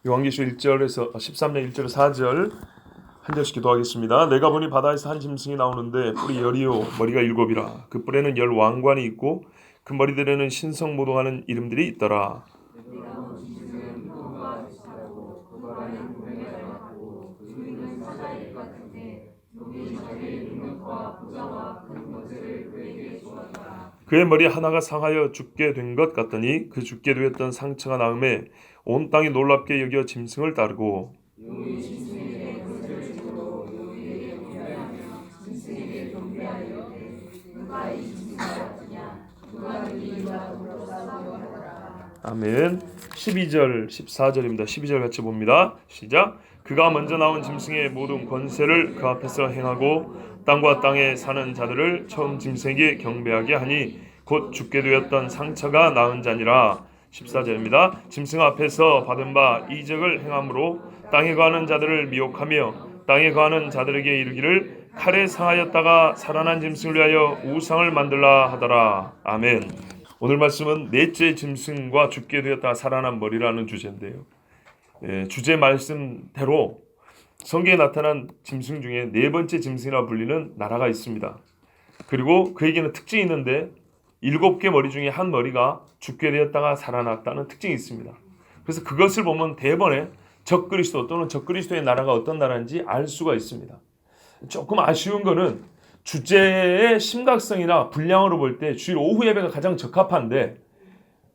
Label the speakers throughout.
Speaker 1: 요한계시록 1절에서 13장 1절에서 4절 한 절씩 기도하겠습니다. 내가 보니 바다에서 한 짐승이 나오는데 뿔이 열이요 머리가 일곱이라. 그 뿔에는 열 왕관이 있고 그 머리들에는 신성모독하는 이름들이 있더라. 그의 머리 하나가 상하여 죽게 된 것 같더니 그 죽게 되었던 상처가 나음에 온 땅이 놀랍게 여겨 짐승을 따르고 아멘. 12절 14절입니다. 12절 같이 봅니다. 시작. 그가 먼저 나온 짐승의 모든 권세를 그 앞에서 행하고 땅과 땅에 사는 자들을 처음 짐승에게 경배하게 하니 곧 죽게 되었던 상처가 나은 자니라. 14절입니다. 짐승 앞에서 받은 바 이적을 행함으로 땅에 거하는 자들을 미혹하며 땅에 거하는 자들에게 이르기를 칼에 상하였다가 살아난 짐승을 위하여 우상을 만들라 하더라. 아멘. 오늘 말씀은 넷째 짐승과 죽게 되었다가 살아난 머리라는 주제인데요. 주제 말씀대로 성경에 나타난 짐승 중에 네 번째 짐승이라 불리는 나라가 있습니다. 그리고 그에게는 특징이 있는데 7개 머리 중에 한 머리가 죽게 되었다가 살아났다는 특징이 있습니다. 그래서 그것을 보면 대번에 적그리스도 또는 적그리스도의 나라가 어떤 나라인지 알 수가 있습니다. 조금 아쉬운 거는 주제의 심각성이나 분량으로 볼 때 주일 오후 예배가 가장 적합한데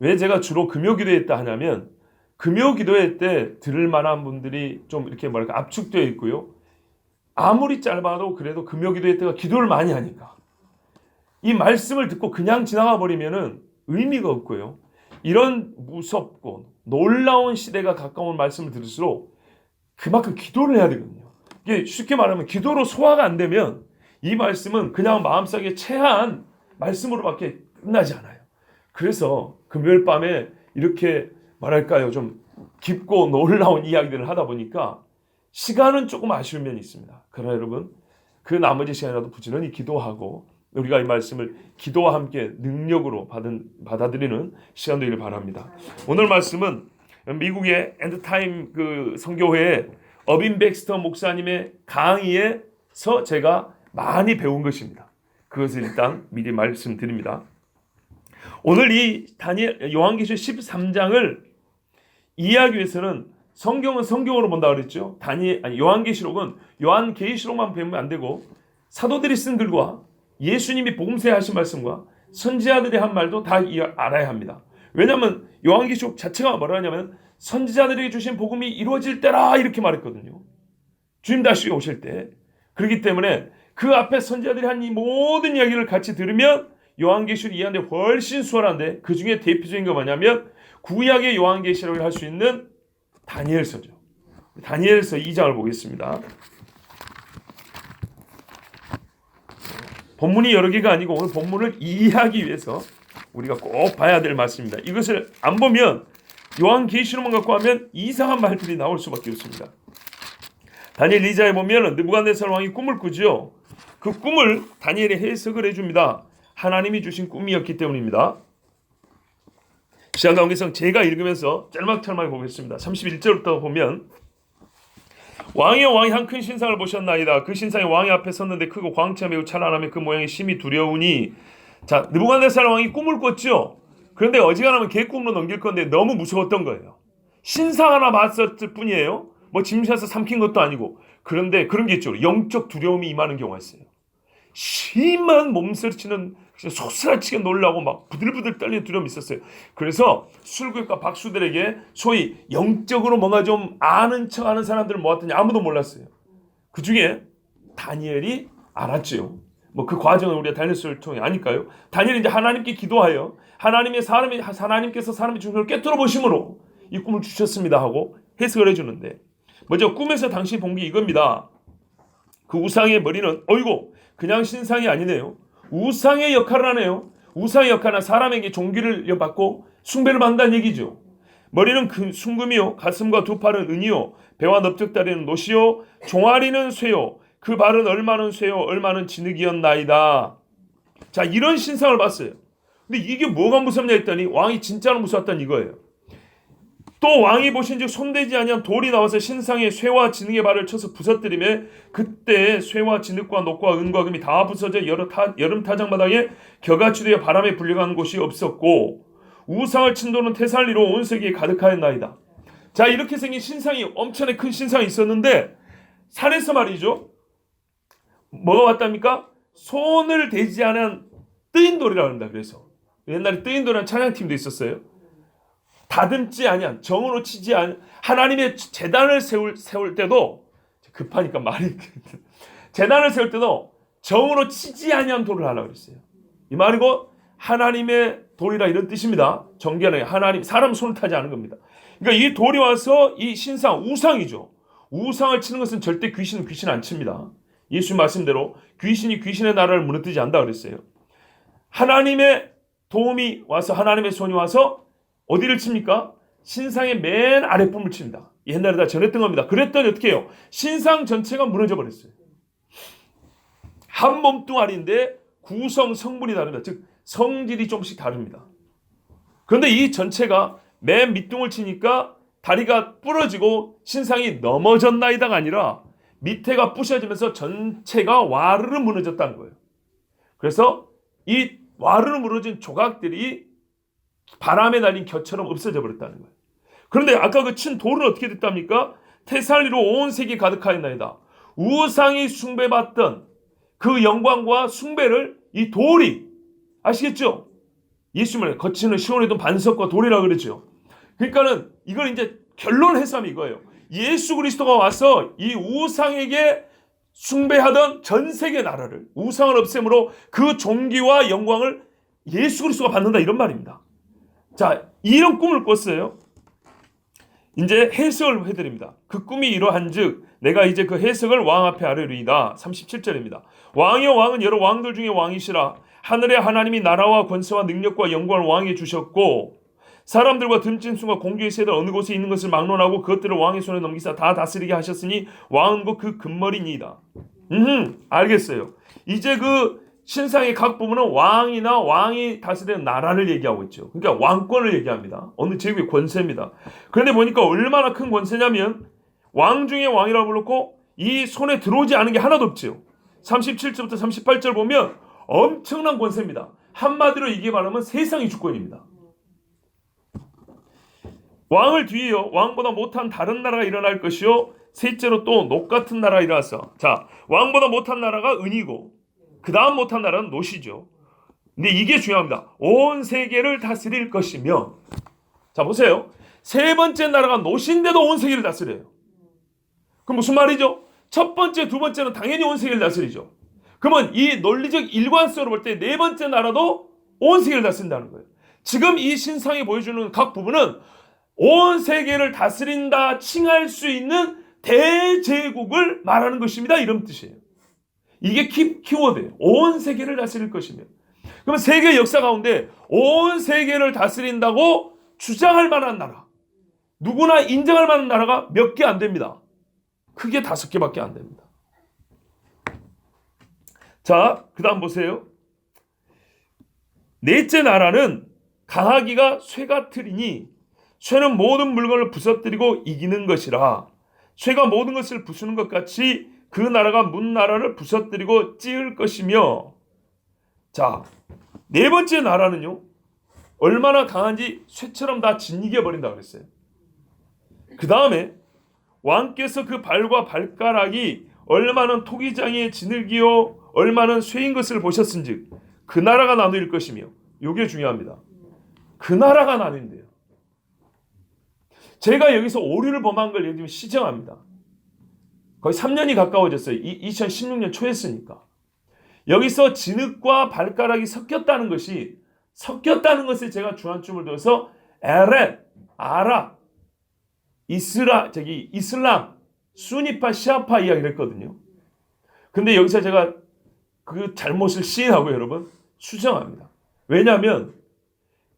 Speaker 1: 왜 제가 주로 금요 기도회 때 하냐면 금요 기도회 때 들을 만한 분들이 좀 이렇게 압축되어 있고요. 아무리 짧아도 그래도 금요 기도회 때가 기도를 많이 하니까 이 말씀을 듣고 그냥 지나가 버리면은 의미가 없고요. 이런 무섭고 놀라운 시대가 가까운 말씀을 들을수록 그만큼 기도를 해야 되거든요. 이게 쉽게 말하면 기도로 소화가 안 되면 이 말씀은 그냥 마음속에 체한 말씀으로밖에 끝나지 않아요. 그래서 금요일 밤에 이렇게 말할까요? 좀 깊고 놀라운 이야기들을 하다 보니까 시간은 조금 아쉬운 면이 있습니다. 그러나 여러분 그 나머지 시간이라도 부지런히 기도하고 우리가 이 말씀을 기도와 함께 능력으로 받아들이는 시간 되기를 바랍니다. 오늘 말씀은 미국의 엔드타임 그 선교회의 어빈 백스터 목사님의 강의에서 제가 많이 배운 것입니다. 그것을 일단 미리 말씀드립니다. 오늘 이 요한계시록 13장을 이해하기 위해서는 성경은 성경으로 본다 그랬죠. 요한계시록은 요한계시록만 배우면 안 되고 사도들이 쓴 글과 예수님이 복음서에 하신 말씀과 선지자들이 한 말도 다 알아야 합니다. 왜냐하면 요한계시록 자체가 뭐라 하냐면 선지자들에게 주신 복음이 이루어질 때라 이렇게 말했거든요. 주님 다시 오실 때. 그렇기 때문에 그 앞에 선지자들이 한 이 모든 이야기를 같이 들으면 요한계시록을 이해하는데 훨씬 수월한데 그 중에 대표적인 거 뭐냐면 구약의 요한계시록을 할 수 있는 다니엘서죠. 다니엘서 2장을 보겠습니다. 본문이 여러 개가 아니고 오늘 본문을 이해하기 위해서 우리가 꼭 봐야 될 말씀입니다. 이것을 안 보면 요한계시록만 갖고 하면 이상한 말들이 나올 수밖에 없습니다. 다니엘 2장에 보면 느부갓네살 왕이 꿈을 꾸죠. 그 꿈을 다니엘이 해석을 해줍니다. 하나님이 주신 꿈이었기 때문입니다. 시간 관계상 제가 읽으면서 짤막짤막 보겠습니다. 31절부터 보면 왕이 한 큰 신상을 보셨나이다. 그 신상이 왕의 앞에 섰는데 크고 광채가 매우 찬란하며 그 모양이 심히 두려우니 자 느부갓네살 왕이 꿈을 꿨죠. 그런데 어지간하면 개꿈으로 넘길 건데 너무 무서웠던 거예요. 신상 하나 봤었을 뿐이에요. 뭐 짐샷을 삼킨 것도 아니고. 그런데 그런 게 있죠. 영적 두려움이 임하는 경우가 있어요. 심한 몸서리치는 소스라치게 놀라고 막 부들부들 떨리는 두려움이 있었어요. 그래서 술국과 박수들에게 소위 영적으로 뭔가 좀 아는 척하는 사람들을 모았더니 아무도 몰랐어요. 그 중에 다니엘이 알았죠. 뭐 그 과정을 우리가 다니엘서를 통해 아니까요. 다니엘이 이제 하나님께 기도하여 하나님께서 사람의 중심을 깨뜨려 보심으로 이 꿈을 주셨습니다 하고 해석을 해주는데 먼저 꿈에서 당신이 본 게 이겁니다. 그 우상의 머리는 어이고 그냥 신상이 아니네요. 우상의 역할을 하네요. 우상의 역할은 사람에게 존귀를 받고 숭배를 받는다는 얘기죠. 머리는 순금이요 가슴과 두 팔은 은이요 배와 넓적다리는 노시요 종아리는 쇠요 그 발은 얼마는 쇠요 얼마는 진흙이었나이다. 자 이런 신상을 봤어요. 근데 이게 뭐가 무섭냐 했더니 왕이 진짜로 무서웠다는 이거예요. 또 왕이 보신즉 손대지 아니한 돌이 나와서 신상의 쇠와 진흙의 발을 쳐서 부서뜨리매 그때 쇠와 진흙과 녹과 은과 금이 다 부서져 여름 타작마당에 겨같이 되어 바람에 불려가는 곳이 없었고 우상을 친 돌은 테살리로 온 세계에 가득하였나이다. 자, 이렇게 생긴 신상이, 엄청나게 큰 신상이 있었는데 산에서 말이죠, 뭐가 왔답니까? 손을 대지 않은 뜨인 돌이라고 합니다. 그래서 옛날에 뜨인 돌이라는 찬양팀도 있었어요. 다듬지 아니한, 정으로 치지 아니한, 하나님의 제단을 세울 때도, 급하니까 말이 제단을 세울 때도 정으로 치지 아니한 돌을 하라고 그랬어요. 이 말이고 하나님의 돌이라 이런 뜻입니다. 정결하게 하나님, 사람 손을 타지 않은 겁니다. 그러니까 이 돌이 와서 이 신상, 우상이죠. 우상을 치는 것은 절대 귀신은 안 칩니다. 예수 말씀대로 귀신이 귀신의 나라를 무너뜨리지 않는다 그랬어요. 하나님의 도움이 와서, 하나님의 손이 와서 어디를 칩니까? 신상의 맨 아랫부분을 칩니다. 옛날에 다 전했던 겁니다. 그랬더니 어떻게 해요? 신상 전체가 무너져 버렸어요. 한 몸뚱아리인데 구성 성분이 다릅니다. 즉 성질이 조금씩 다릅니다. 그런데 이 전체가 맨 밑둥을 치니까 다리가 부러지고 신상이 넘어졌나이다가 아니라 밑에가 부셔지면서 전체가 와르르 무너졌다는 거예요. 그래서 이 와르르 무너진 조각들이 바람에 날린 겨처럼 없어져 버렸다는 거예요. 그런데 아까 그 친 돌은 어떻게 됐답니까? 테살리로 온 세계 가득하였나이다. 우상이 숭배받던 그 영광과 숭배를 이 돌이, 아시겠죠? 예수님을 거치는 시온의 반석과 돌이라고 그랬죠. 그러니까는 이걸 이제 결론해서 이거예요. 예수 그리스도가 와서 이 우상에게 숭배하던 전 세계 나라를, 우상을 없앰으로 그 존귀와 영광을 예수 그리스도가 받는다, 이런 말입니다. 자, 이런 꿈을 꿨어요. 이제 해석을 해드립니다. 그 꿈이 이러한즉 내가 이제 그 해석을 왕 앞에 아뢰리이다. 37절입니다. 왕이여, 왕은 여러 왕들 중에 왕이시라. 하늘의 하나님이 나라와 권세와 능력과 영광을 왕에게 주셨고 사람들과 듬짐승과 공중의 새들 어느 곳에 있는 것을 막론하고 그것들을 왕의 손에 넘기사 다 다스리게 하셨으니 왕은 곧 그 금머리니이다. 알겠어요. 이제 그 신상의 각 부분은 왕이나 왕이 다스리는 나라를 얘기하고 있죠. 그러니까 왕권을 얘기합니다. 어느 제국의 권세입니다. 그런데 보니까 얼마나 큰 권세냐면 왕 중에 왕이라고 불렀고 이 손에 들어오지 않은 게 하나도 없죠. 37절부터 38절 보면 엄청난 권세입니다. 한마디로 이게 말하면 세상의 주권입니다. 왕을 뒤에요. 왕보다 못한 다른 나라가 일어날 것이요. 셋째로 또 녹 같은 나라가 일어나서, 자, 왕보다 못한 나라가 은이고 그 다음 못한 나라는 노시죠. 근데 이게 중요합니다. 온 세계를 다스릴 것이며, 자 보세요. 세 번째 나라가 노시인데도 온 세계를 다스려요. 그럼 무슨 말이죠? 첫 번째, 두 번째는 당연히 온 세계를 다스리죠. 그러면 이 논리적 일관성으로 볼 때 네 번째 나라도 온 세계를 다스린다는 거예요. 지금 이 신상이 보여주는 각 부분은 온 세계를 다스린다 칭할 수 있는 대제국을 말하는 것입니다, 이런 뜻이에요. 이게 키워드예요. 온 세계를 다스릴 것이며. 그러면 세계 역사 가운데 온 세계를 다스린다고 주장할 만한 나라, 누구나 인정할 만한 나라가 몇 개 안 됩니다. 크게 5개밖에 안 됩니다. 자, 그 다음 보세요. 넷째 나라는 강하기가 쇠 같으리니 쇠는 모든 물건을 부서뜨리고 이기는 것이라. 쇠가 모든 것을 부수는 것 같이 그 나라가 문 나라를 부서뜨리고 찌을 것이며. 자, 네 번째 나라는요, 얼마나 강한지 쇠처럼 다 짓이겨 버린다고 그랬어요. 그 다음에 왕께서 그 발과 발가락이 얼마나 토기장이의 진흙이요 얼마나 쇠인 것을 보셨은즉 그 나라가 나누일 것이며. 이게 중요합니다. 그 나라가 나뉜대요. 제가 여기서 오류를 범한 걸 예를 들면 시정합니다. 거의 3년이 가까워졌어요. 2016년 초였으니까. 여기서 진흙과 발가락이 섞였다는 것을 제가 주안점을 둬서 에렛, 아랍, 이슬람, 수니파, 시아파 이야기를 했거든요. 근데 여기서 제가 그 잘못을 시인하고 여러분 수정합니다. 왜냐하면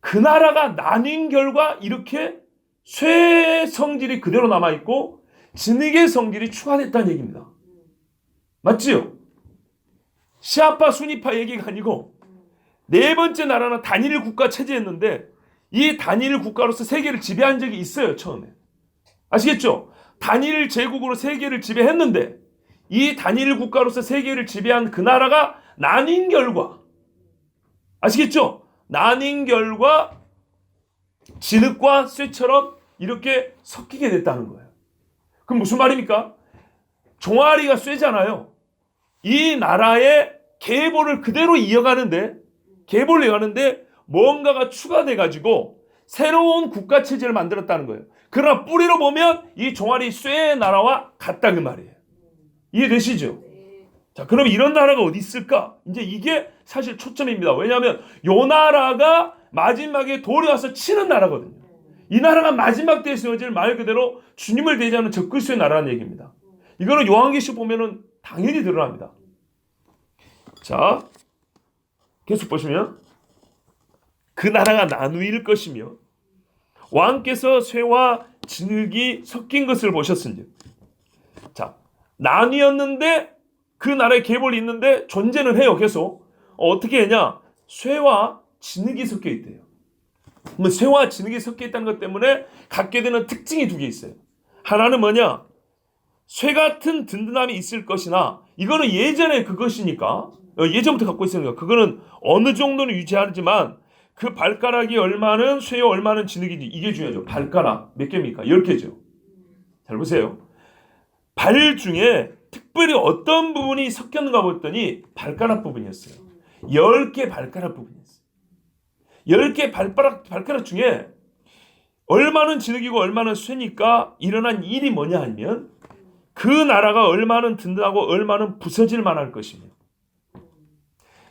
Speaker 1: 그 나라가 나뉜 결과 이렇게 쇠 성질이 그대로 남아있고 진흙의 성질이 추가됐다는 얘기입니다. 맞지요? 시아파, 수니파 얘기가 아니고 네 번째 나라는 단일 국가 체제였는데 이 단일 국가로서 세계를 지배한 적이 있어요. 처음에. 아시겠죠? 단일 제국으로 세계를 지배했는데 이 단일 국가로서 세계를 지배한 그 나라가 나뉜 결과, 아시겠죠? 나뉜 결과 진흙과 쇠처럼 이렇게 섞이게 됐다는 거예요. 그럼 무슨 말입니까? 종아리가 쇠잖아요. 이 나라의 계보를 그대로 이어가는데 뭔가가 추가돼 가지고 새로운 국가 체제를 만들었다는 거예요. 그러나 뿌리로 보면 이 종아리 쇠의 나라와 같다 그 말이에요. 이해되시죠? 자, 그럼 이런 나라가 어디 있을까? 이제 이게 사실 초점입니다. 왜냐하면 이 나라가 마지막에 돌이 와서 치는 나라거든요. 이 나라가 마지막 때에 세워질 말 그대로 주님을 대지하는 적그리스도의 나라라는 얘기입니다. 이거는 요한계시록 보면은 당연히 드러납니다. 자, 계속 보시면 그 나라가 나누일 것이며 왕께서 쇠와 진흙이 섞인 것을 보셨은즉. 자, 나뉘었는데 그 나라에 계보를 있는데 존재는 해요. 계속 어떻게 했냐? 쇠와 진흙이 섞여 있대요. 그러면 쇠와 진흙이 섞여 있다는 것 때문에 갖게 되는 특징이 두 개 있어요. 하나는 뭐냐? 쇠 같은 든든함이 있을 것이나, 이거는 예전에 그것이니까 예전부터 갖고 있으니까 그거는 어느 정도는 유지하지만 그 발가락이 얼마는 쇠요 얼마는 진흙인지 이게 중요하죠. 발가락 몇 개입니까? 10개죠. 잘 보세요. 발 중에 특별히 어떤 부분이 섞였는가 봤더니 발가락 부분이었어요. 10개 발가락 부분이었어요. 10개 발가락 중에 얼마는 진흙이고 얼마는 쇠니까 일어난 일이 뭐냐 하면 그 나라가 얼마는 든든하고 얼마는 부서질 만할 것입니다.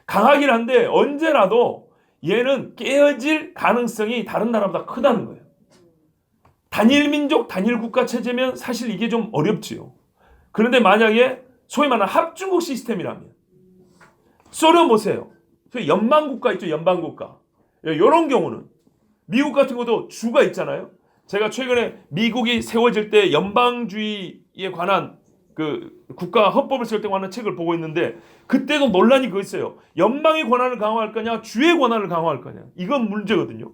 Speaker 1: 강하긴 한데 언제라도 얘는 깨어질 가능성이 다른 나라보다 크다는 거예요. 단일 민족, 단일 국가 체제면 사실 이게 좀 어렵지요. 그런데 만약에 소위 말하는 합중국 시스템이라면, 소련 보세요. 연방국가 있죠, 연방국가. 이런 경우는 미국 같은 것도 주가 있잖아요. 제가 최근에 미국이 세워질 때 연방주의에 관한 그 국가 헌법을 세울 때 관한 책을 보고 있는데 그때도 논란이 그거 있어요. 연방의 권한을 강화할 거냐, 주의 권한을 강화할 거냐. 이건 문제거든요.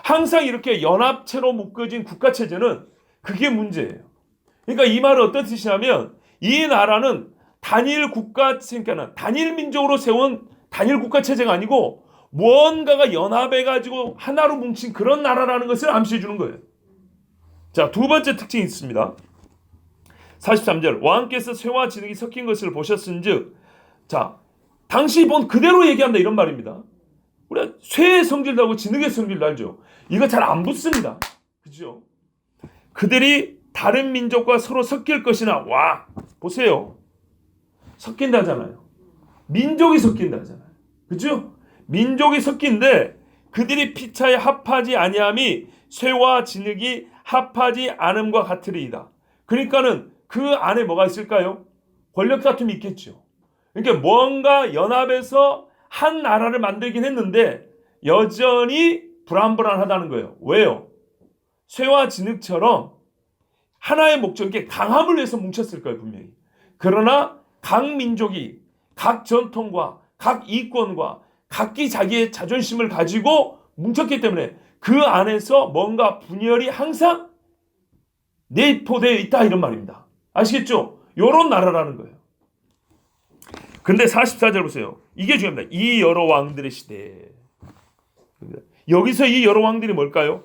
Speaker 1: 항상 이렇게 연합체로 묶어진 국가 체제는 그게 문제예요. 그러니까 이 말은 어떤 뜻이냐면 이 나라는 단일 국가, 그러니까 단일 민족으로 세운 단일 국가 체제가 아니고 무언가가 연합해가지고 하나로 뭉친 그런 나라라는 것을 암시해 주는 거예요. 자, 두 번째 특징이 있습니다. 43절 왕께서 쇠와 진흙이 섞인 것을 보셨은즉. 자, 당시 본 그대로 얘기한다 이런 말입니다. 우리가 쇠의 성질도 하고 진흙의 성질도 알죠. 이거 잘 안 붙습니다. 그죠? 그들이 다른 민족과 서로 섞일 것이나, 와 보세요. 섞인다잖아요. 민족이 섞인다잖아요. 그죠? 민족이 섞인데 그들이 피차에 합하지 아니함이 쇠와 진흙이 합하지 않음과 같으리이다. 그러니까는 그 안에 뭐가 있을까요? 권력 다툼이 있겠죠. 그러니까 뭔가 연합해서 한 나라를 만들긴 했는데 여전히 불안불안하다는 거예요. 왜요? 쇠와 진흙처럼 하나의 목적이 강함을 위해서 뭉쳤을 거예요, 분명히. 그러나 각 민족이 각 전통과 각 이권과 각기 자기의 자존심을 가지고 뭉쳤기 때문에 그 안에서 뭔가 분열이 항상 내포되어 있다 이런 말입니다. 아시겠죠? 요런 나라라는 거예요. 근데 44절 보세요. 이게 중요합니다. 이 여러 왕들의 시대. 여기서 이 여러 왕들이 뭘까요?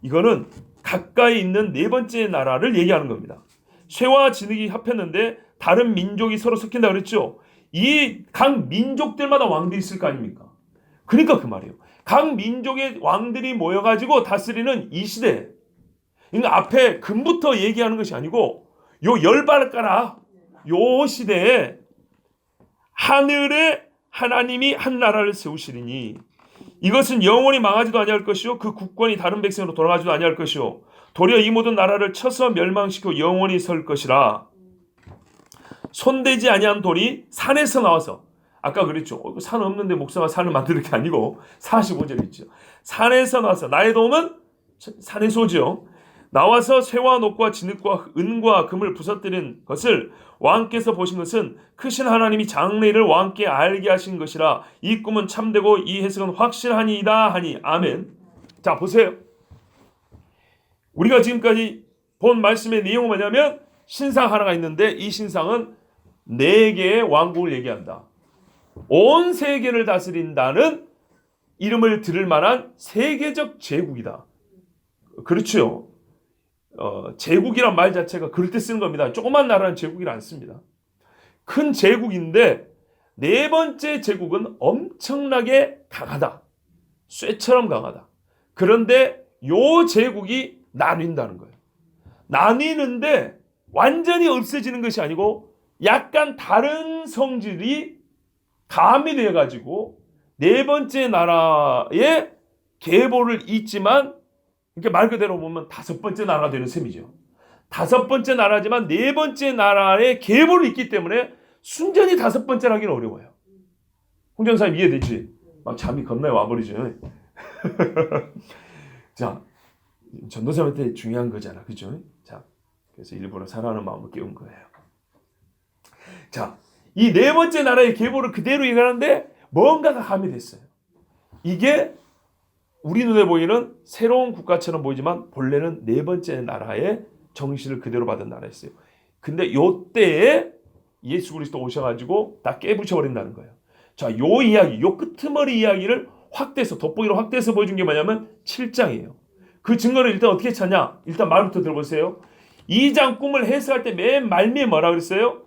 Speaker 1: 이거는 가까이 있는 네 번째 나라를 얘기하는 겁니다. 쇠와 진흙이 합했는데 다른 민족이 서로 섞인다 그랬죠. 이 각 민족들마다 왕들이 있을 거 아닙니까? 그러니까 그 말이에요. 각 민족의 왕들이 모여가지고 다스리는 이 시대. 그러니까 앞에 금부터 얘기하는 것이 아니고 요 열발가락 요 시대에 하늘에 하나님이 한 나라를 세우시리니 이것은 영원히 망하지도 아니할 것이요 그 국권이 다른 백성으로 돌아가지도 아니할 것이요 도리어 이 모든 나라를 쳐서 멸망시키고 영원히 설 것이라. 손대지 아니한 돌이 산에서 나와서, 아까 그랬죠. 산 없는데 목사가 산을 만드는 게 아니고 45절 있죠. 산에서 나와서, 나의 도움은 산의 소지요. 나와서 쇠와 녹과 진흙과 은과 금을 부서뜨린 것을 왕께서 보신 것은 크신 하나님이 장래일을 왕께 알게 하신 것이라. 이 꿈은 참되고 이 해석은 확실하니이다 하니. 아멘. 자, 보세요. 우리가 지금까지 본 말씀의 내용은 뭐냐면 신상 하나가 있는데 이 신상은 4개의 왕국을 얘기한다. 온 세계를 다스린다는 이름을 들을 만한 세계적 제국이다. 그렇죠. 제국이란 말 자체가 그럴 때 쓰는 겁니다. 조그만 나라는 제국이라 안 씁니다. 큰 제국인데 4번째 제국은 엄청나게 강하다. 쇠처럼 강하다. 그런데 요 제국이 나뉜다는 거예요. 나뉘는데 완전히 없어지는 것이 아니고 약간 다른 성질이 가미되어 가지고 4번째 나라의 계보를 잇지만 이렇게 말 그대로 보면 5번째 나라가 되는 셈이죠. 5번째 나라지만 4번째 나라의 계보를 잇기 때문에 순전히 5번째를 하기는 어려워요. 홍전사님 이해되지? 막 잠이 겁나 와버리죠. 자, 전도사한테 중요한 거잖아. 그죠? 자, 그래서 일부러 사랑하는 마음을 깨운 거예요. 자, 이 4번째 나라의 계보를 그대로 얘기하는데 뭔가가 가미됐어요. 이게 우리 눈에 보이는 새로운 국가처럼 보이지만 본래는 4번째 나라의 정신을 그대로 받은 나라였어요. 근데 요때에 예수 그리스도 오셔가지고 다 깨부셔버린다는 거예요. 자, 요 이야기, 요 끄트머리 이야기를 확대해서, 돋보기로 확대해서 보여준 게 뭐냐면 7장이에요. 그 증거를 일단 어떻게 찾냐? 일단 말부터 들어보세요. 2장 꿈을 해석할 때 맨 말미에 뭐라 그랬어요?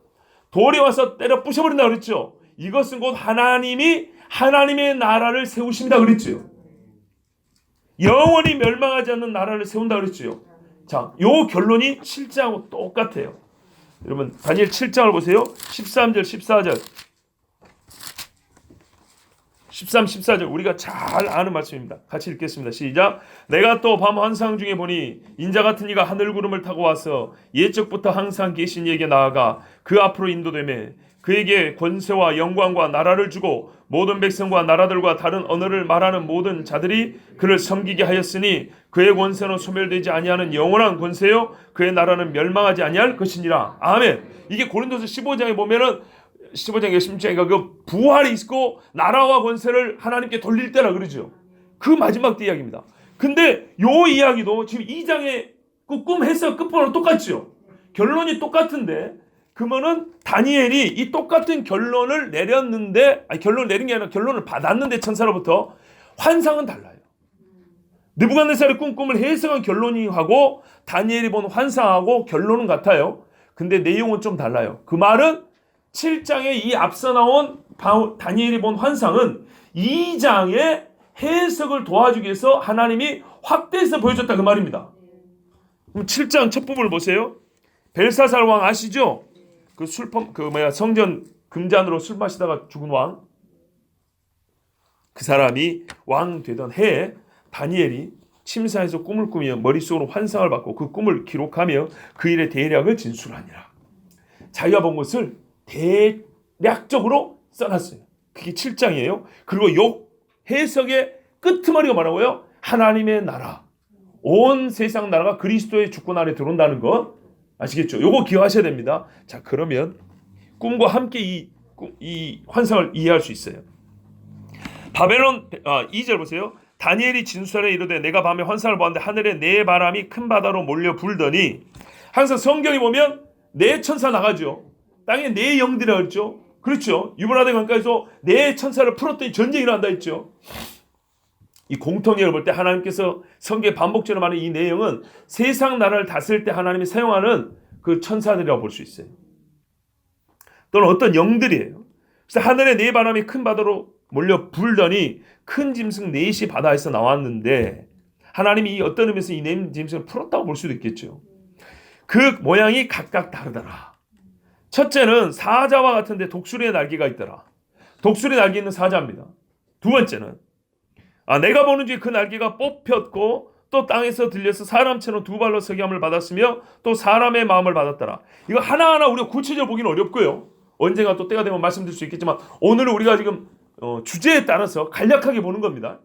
Speaker 1: 돌이 와서 때려 부셔버린다 그랬죠. 이것은 곧 하나님이 하나님의 나라를 세우십니다 그랬죠. 영원히 멸망하지 않는 나라를 세운다 그랬죠. 자, 요 결론이 7장하고 똑같아요. 여러분 다니엘 7장을 보세요. 13절 14절 13, 14절 우리가 잘 아는 말씀입니다. 같이 읽겠습니다. 시작. 내가 또 밤 환상 중에 보니 인자 같은 이가 하늘 구름을 타고 와서 옛적부터 항상 계신 이에게 나아가 그 앞으로 인도되매 그에게 권세와 영광과 나라를 주고 모든 백성과 나라들과 다른 언어를 말하는 모든 자들이 그를 섬기게 하였으니 그의 권세는 소멸되지 아니하는 영원한 권세요 그의 나라는 멸망하지 아니할 것이니라. 아멘. 이게 고린도서 15장에 보면은 15장에 16장에 그 부활이 있고 나라와 권세를 하나님께 돌릴 때라 그러죠. 그 마지막 때 이야기입니다. 근데 요 이야기도 지금 2장의 그 꿈 해석 끝부분은 똑같죠. 결론이 똑같은데 그러면은 다니엘이 이 똑같은 결론을 내렸는데 결론을 내린 게 아니라 결론을 받았는데 천사로부터 환상은 달라요. 느부갓네살이 꾼 꿈을 해석한 결론하고 다니엘이 본 환상하고 결론은 같아요. 근데 내용은 좀 달라요. 그 말은 7장에 이 앞서 나온 다니엘이 본 환상은 2장의 해석을 도와주기 위해서 하나님이 확대해서 보여줬다 그 말입니다. 그럼 7장 첫 부분을 보세요. 벨사살 왕 아시죠? 성전 금잔으로 술 마시다가 죽은 왕. 그 사람이 왕 되던 해에 다니엘이 침사에서 꿈을 꾸며 머릿속으로 환상을 받고 그 꿈을 기록하며 그 일의 대략을 진술하니라. 자기가 본 것을 대략적으로 써놨어요. 그게 7장이에요. 그리고 요 해석의 끄트머리가 뭐라고요? 하나님의 나라. 온 세상 나라가 그리스도의 주권 안에 들어온다는 거 아시겠죠? 요거 기억하셔야 됩니다. 자, 그러면 꿈과 함께 이 환상을 이해할 수 있어요. 바벨론 2절 보세요. 다니엘이 진술에 이르되 내가 밤에 환상을 보았는데 하늘에 네 바람이 큰 바다로 몰려 불더니 항상 성경에 보면 네 천사 나가죠. 땅에 네 영들이라고 했죠. 그렇죠. 유브라데 강가에서 네 천사를 풀었더니 전쟁이 일어난다 했죠. 이 공통점을 볼 때 하나님께서 성경에 반복적으로 말하는 이 내용은 세상 나라를 다스릴 때 하나님이 사용하는 그 천사들이라고 볼 수 있어요. 또는 어떤 영들이에요. 그래서 하늘에 네 바람이 큰 바다로 몰려 불더니 큰 짐승 넷이 바다에서 나왔는데 하나님이 어떤 의미에서 이 네 짐승을 풀었다고 볼 수도 있겠죠. 그 모양이 각각 다르더라. 첫째는 사자와 같은데 독수리의 날개가 있더라. 독수리 날개 있는 사자입니다. 두 번째는 내가 보는 중에 그 날개가 뽑혔고 또 땅에서 들려서 사람처럼 두 발로 서기함을 받았으며 또 사람의 마음을 받았더라. 이거 하나하나 우리가 구체적으로 보기는 어렵고요. 언젠가 또 때가 되면 말씀드릴 수 있겠지만 오늘은 우리가 지금 주제에 따라서 간략하게 보는 겁니다.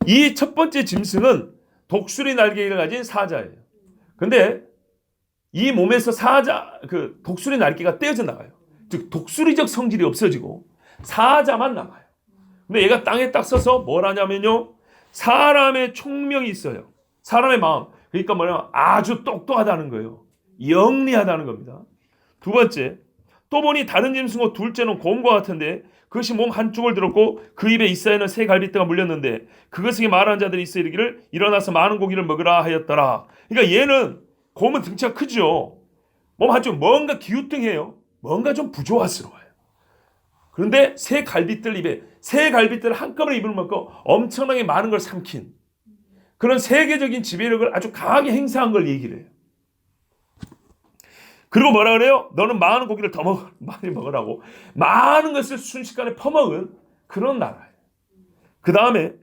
Speaker 1: 이 첫 번째 짐승은 독수리 날개를 가진 사자예요. 근데 이 몸에서 독수리 날개가 떼어져 나가요. 즉 독수리적 성질이 없어지고 사자만 남아요. 근데 얘가 땅에 딱 서서 뭘 하냐면요. 사람의 총명이 있어요. 사람의 마음. 그러니까 뭐냐면 아주 똑똑하다는 거예요. 영리하다는 겁니다. 두 번째, 또 보니 다른 짐승과 둘째는 곰과 같은데 그것이 몸 한쪽을 들었고 그 입에 이사야는 새 갈빗대가 물렸는데 그것에게 말하는 자들이 있어 이르기를 일어나서 많은 고기를 먹으라 하였더라. 그러니까 얘는 곰은 등치가 크죠. 몸 한쪽 뭔가 기우뚱해요. 뭔가 좀 부조화스러워요. 그런데 새 갈빗들 입에 새 갈빗들을 한꺼번에 입을 먹고 엄청나게 많은 걸 삼킨 그런 세계적인 지배력을 아주 강하게 행사한 걸 얘기를 해요. 그리고 뭐라 그래요? 너는 많은 고기를 더 많이 먹으라고 많은 것을 순식간에 퍼먹은 그런 나라예요. 그 다음에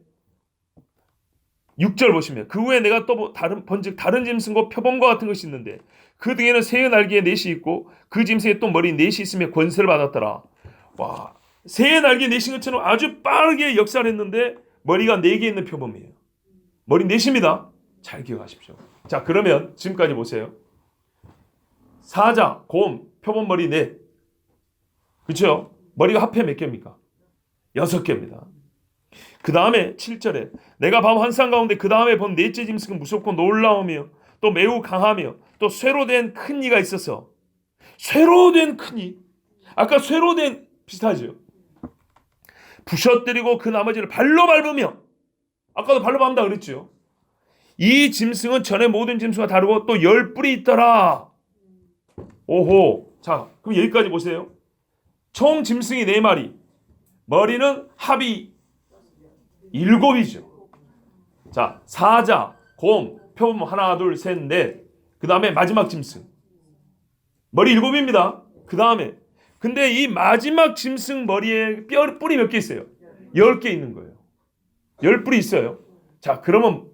Speaker 1: 6절 보시면 그 후에 내가 또 다른 짐승과 표범과 같은 것이 있는데 그 등에는 새의 날개에 넷이 있고 그 짐승에 또 머리 넷이 있으며 권세를 받았더라. 와, 새의 날개에 넷인 것처럼 아주 빠르게 역사를 했는데 머리가 4개 있는 표범이에요. 머리 넷입니다. 잘 기억하십시오. 자, 그러면 지금까지 보세요. 사자, 곰, 표범 머리 넷. 그렇죠? 머리가 합해 몇 개입니까? 6개입니다. 그 다음에 7절에 내가 밤 환상 가운데 그 다음에 본 넷째 짐승은 무섭고 놀라우며 또 매우 강하며 또 쇠로 된 큰 이가 있어서 쇠로 된 큰 이. 아까 쇠로 된 비슷하죠? 부셔뜨리고 그 나머지를 발로 밟으며 아까도 발로 밟는다 그랬죠? 이 짐승은 전에 모든 짐승과 다르고 또 10뿔이 있더라. 오호. 자, 그럼 여기까지 보세요. 총 짐승이 4마리. 머리는 합이 7이죠. 자, 사자, 곰, 표범 하나, 둘, 셋, 넷. 그 다음에 마지막 짐승. 머리 7입니다. 그 다음에 근데 이 마지막 짐승 머리에 뿔이 몇 개 있어요? 10개 있는 거예요. 10뿔이 있어요. 자, 그러면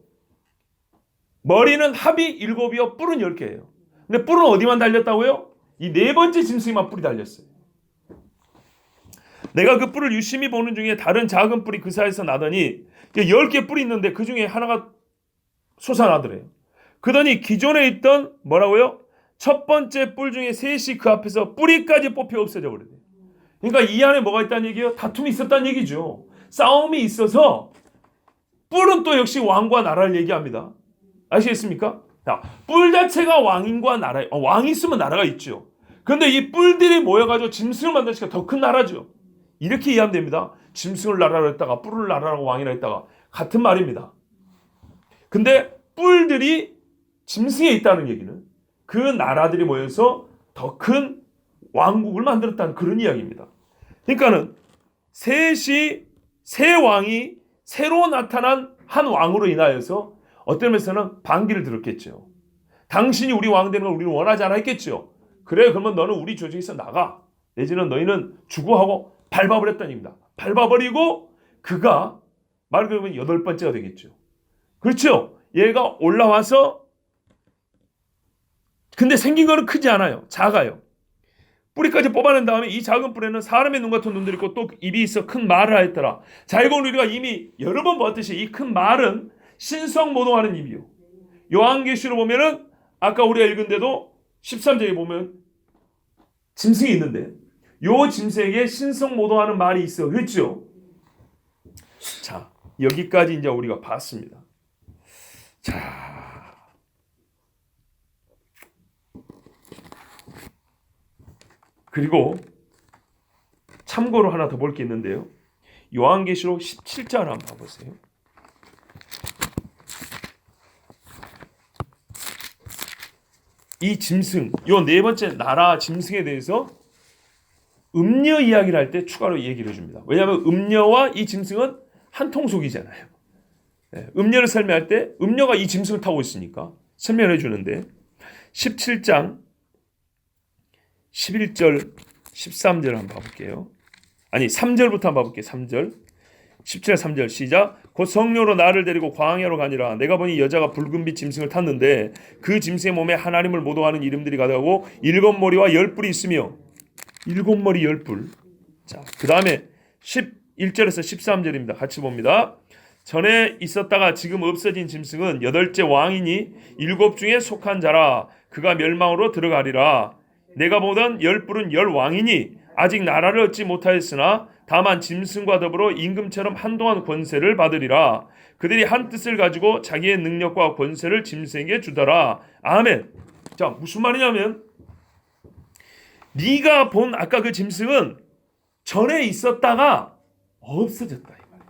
Speaker 1: 머리는 합이 7이요. 뿔은 10개예요. 근데 뿔은 어디만 달렸다고요? 이 4번째 짐승에만 뿔이 달렸어요. 내가 그 뿔을 유심히 보는 중에 다른 작은 뿔이 그 사이에서 나더니 10개 뿔이 있는데 그 중에 하나가 솟아나더래요. 그러더니 기존에 있던 뭐라고요? 첫 번째 뿔 중에 셋이 그 앞에서 뿌리까지 뽑혀 없어져 버려요. 그러니까 이 안에 뭐가 있다는 얘기예요? 다툼이 있었다는 얘기죠. 싸움이 있어서 뿔은 또 역시 왕과 나라를 얘기합니다. 아시겠습니까? 자, 뿔 자체가 왕인과 나라, 왕이 있으면 나라가 있죠. 그런데 이 뿔들이 모여가지고 짐승을 만드니까 더 큰 나라죠. 이렇게 이해하면 됩니다. 짐승을 나라로 했다가 뿔을 나라라고 왕이라 했다가 같은 말입니다. 근데 뿔들이 짐승에 있다는 얘기는 그 나라들이 모여서 더 큰 왕국을 만들었다는 그런 이야기입니다. 그러니까는 새 왕이 새로 나타난 한 왕으로 인하여서 어떤 면에서는 반기를 들었겠죠. 당신이 우리 왕 되는 걸 우리는 원하지 않아 했겠죠. 그래, 그러면 너는 우리 조직에서 나가. 내지는 너희는 주고하고 밟아버렸다는 얘기입니다. 밟아버리고 그가 말 그러면 8번째가 되겠죠. 그렇죠. 얘가 올라와서 근데 생긴 거는 크지 않아요. 작아요. 뿌리까지 뽑아낸 다음에 이 작은 뿔에는 사람의 눈 같은 눈들이 있고 또 입이 있어 큰 말을 하였더라. 자, 이건 우리가 이미 여러 번 봤듯이 이 큰 말은 신성모독하는 입이요. 요한계시로 보면은 아까 우리가 읽은 데도 13절에 보면 짐승이 있는데 요 짐승에게 신성모독하는 말이 있어. 그렇죠? 자, 여기까지 이제 우리가 봤습니다. 자, 그리고 참고로 하나 더 볼 게 있는데요. 요한계시록 17장 한번 봐보세요. 이 짐승, 요 4번째 나라 짐승에 대해서 음녀 이야기를 할 때 추가로 얘기를 해줍니다. 왜냐하면 음녀와 이 짐승은 한 통속이잖아요. 음녀를 설명할 때 음녀가 이 짐승을 타고 있으니까 설명을 해주는데 17장 11절 13절 한번 봐볼게요. 아니 3절부터 한번 봐볼게요. 3절 17절 3절 시작. 곧 성령으로 나를 데리고 광야로 가니라. 내가 보니 여자가 붉은빛 짐승을 탔는데 그 짐승의 몸에 하나님을 모독하는 이름들이 가득하고 7머리와 10뿔이 있으며 7머리 10뿔. 자, 그 다음에 11절에서 13절입니다. 같이 봅니다. 전에 있었다가 지금 없어진 짐승은 8째 왕이니 7 중에 속한 자라. 그가 멸망으로 들어가리라. 내가 보던 10뿔은 10왕이니 아직 나라를 얻지 못하였으나 다만 짐승과 더불어 임금처럼 한동안 권세를 받으리라. 그들이 한 뜻을 가지고 자기의 능력과 권세를 짐승에게 주더라. 아멘. 자, 무슨 말이냐면 네가 본 아까 그 짐승은 전에 있었다가 없어졌다 이 말이에요.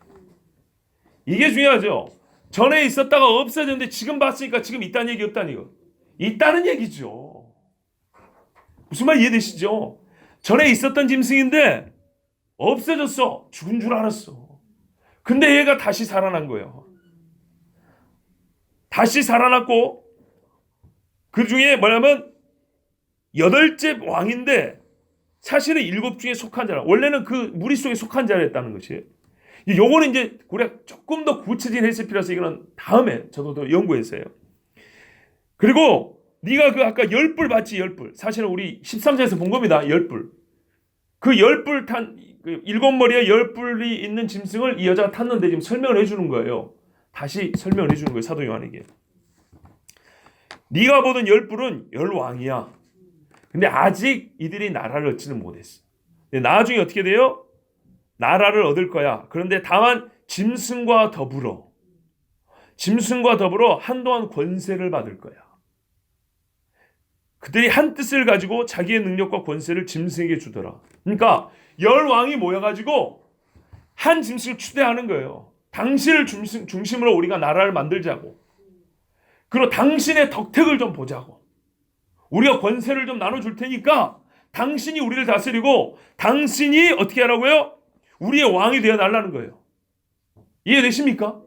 Speaker 1: 이게 중요하죠. 전에 있었다가 없어졌는데 지금 봤으니까 지금 있다는 얘기 없다는 얘기. 있다는 얘기죠. 무슨 말 이해되시죠? 전에 있었던 짐승인데 없어졌어. 죽은 줄 알았어. 근데 얘가 다시 살아난 거예요. 다시 살아났고 그 중에 뭐냐면 8째 왕인데 사실은 7 중에 속한 자라. 원래는 그 무리 속에 속한 자였다는 것이에요. 요거는 이제 우리가 조금 더 구체적인 해석이 필요해서 이거는 다음에 저도 더 연구했어요. 그리고 네가 그 아까 10뿔 봤지 10뿔. 사실은 우리 13장에서 본 겁니다. 10뿔. 그 10뿔 탄 그 7머리에 10뿔이 있는 짐승을 이 여자가 탔는데 지금 설명을 해주는 거예요. 다시 설명을 해주는 거예요. 사도 요한에게. 네가 보던 10뿔은 10왕이야. 근데 아직 이들이 나라를 얻지는 못했어. 근데 나중에 어떻게 돼요? 나라를 얻을 거야. 그런데 다만 짐승과 더불어 한동안 권세를 받을 거야. 그들이 한 뜻을 가지고 자기의 능력과 권세를 짐승에게 주더라. 그러니까 10왕이 모여가지고 한 짐승을 추대하는 거예요. 당신을 중심으로 우리가 나라를 만들자고. 그리고 당신의 덕택을 좀 보자고. 우리가 권세를 좀 나눠줄 테니까 당신이 우리를 다스리고 당신이 어떻게 하라고요? 우리의 왕이 되어 달라는 거예요. 이해되십니까?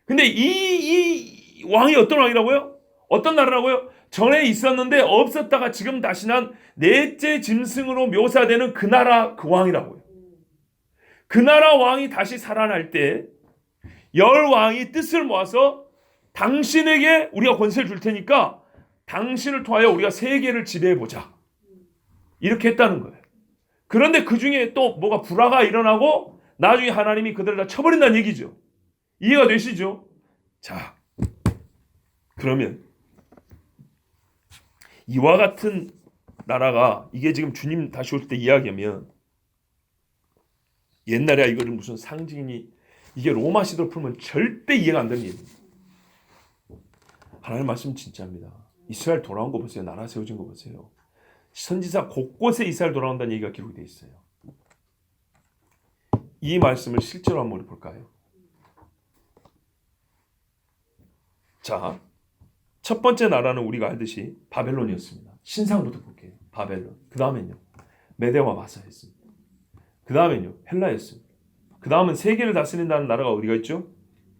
Speaker 1: 근데 이 왕이 어떤 왕이라고요? 어떤 나라라고요? 전에 있었는데 없었다가 지금 다시 난 넷째 짐승으로 묘사되는 그 나라 그 왕이라고요. 그 나라 왕이 다시 살아날 때 10왕이 뜻을 모아서 당신에게 우리가 권세를 줄 테니까 당신을 통하여 우리가 세계를 지배해보자. 이렇게 했다는 거예요. 그런데 그 중에 또 뭐가 불화가 일어나고 나중에 하나님이 그들을 다 쳐버린다는 얘기죠. 이해가 되시죠? 자, 그러면 이와 같은 나라가 이게 지금 주님 다시 올 때 이야기하면 옛날에 이거를 무슨 상징이 이게 로마 시대로 풀면 절대 이해가 안 되는 얘기입니다. 하나님 말씀 진짜입니다. 이스라엘 돌아온 거 보세요. 나라 세워진 거 보세요. 선지사 곳곳에 이스라엘 돌아온다는 얘기가 기록이 되어 있어요. 이 말씀을 실제로 한번 볼까요? 자, 첫 번째 나라는 우리가 알듯이 바벨론이었습니다. 신상부터 볼게요. 바벨론. 그 다음엔요. 메대와 마사였습니다. 그 다음엔요. 헬라였습니다. 그 다음은 세계를 다스린다는 나라가 어디가 있죠?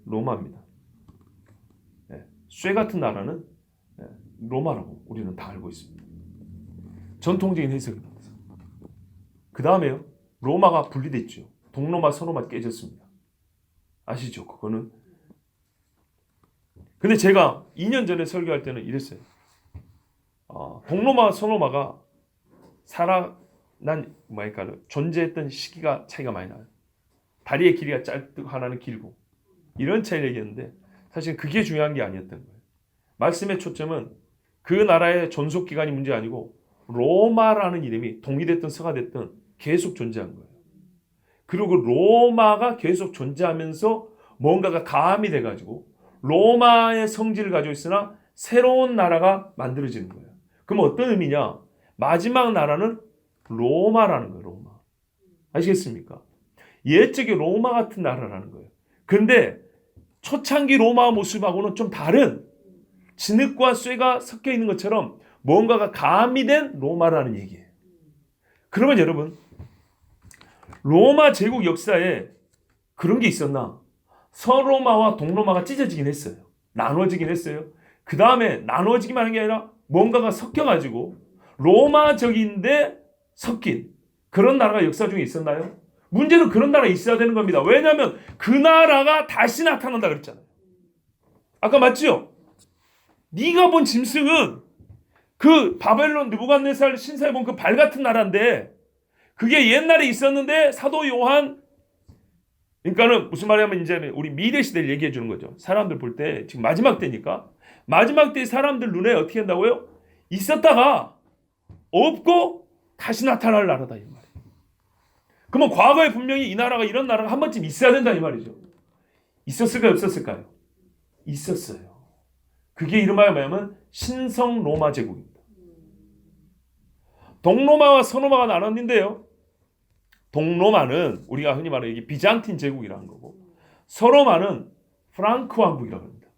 Speaker 1: 로마입니다. 네. 쇠 같은 나라는 로마라고 우리는 다 알고 있습니다. 전통적인 해석입니다. 그 다음에요. 로마가 분리됐죠. 동로마, 서로마 깨졌습니다. 아시죠? 그거는. 근데 제가 2년 전에 설교할 때는 이랬어요. 동로마, 서로마가 존재했던 시기가 차이가 많이 나요. 다리의 길이가 짧고 하나는 길고 이런 차이를 얘기했는데 사실 그게 중요한 게 아니었던 거예요. 말씀의 초점은 그 나라의 존속기간이 문제 아니고 로마라는 이름이 동이됐든 서가됐든 계속 존재한 거예요. 그리고 로마가 계속 존재하면서 뭔가가 가함이 돼가지고 로마의 성질을 가지고 있으나 새로운 나라가 만들어지는 거예요. 그럼 어떤 의미냐? 마지막 나라는 로마라는 거예요. 로마. 아시겠습니까? 옛적의 로마 같은 나라라는 거예요. 그런데 초창기 로마 모습하고는 좀 다른 진흙과 쇠가 섞여 있는 것처럼 뭔가가 가미된 로마라는 얘기예요. 그러면 여러분, 로마 제국 역사에 그런 게 있었나? 서로마와 동로마가 찢어지긴 했어요. 나눠지긴 했어요. 그 다음에 나눠지기만 한 게 아니라 뭔가가 섞여가지고 로마적인데 섞인 그런 나라가 역사 중에 있었나요? 문제는 그런 나라가 있어야 되는 겁니다. 왜냐하면 그 나라가 다시 나타난다 그랬잖아요. 아까 맞죠? 네가 본 짐승은 그 바벨론 느부갓네살 신사에 본 그 발 같은 나라인데 그게 옛날에 있었는데 사도 요한 그러니까는 무슨 말이냐면 이제 우리 미래 시대를 얘기해 주는 거죠. 사람들 볼 때 지금 마지막 때니까 마지막 때 사람들 눈에 어떻게 한다고요? 있었다가 없고 다시 나타날 나라다 이 말이에요. 그러면 과거에 분명히 이 나라가 이런 나라가 한 번쯤 있어야 된다 이 말이죠. 있었을까요? 없었을까요? 있었어요. 그게 이름하여 뭐냐면 신성 로마 제국입니다. 동로마와 서로마가 나눴는데요. 동로마는 우리가 흔히 말하는 이게 비잔틴 제국이라는 거고, 서로마는 프랑크 왕국이라고 합니다.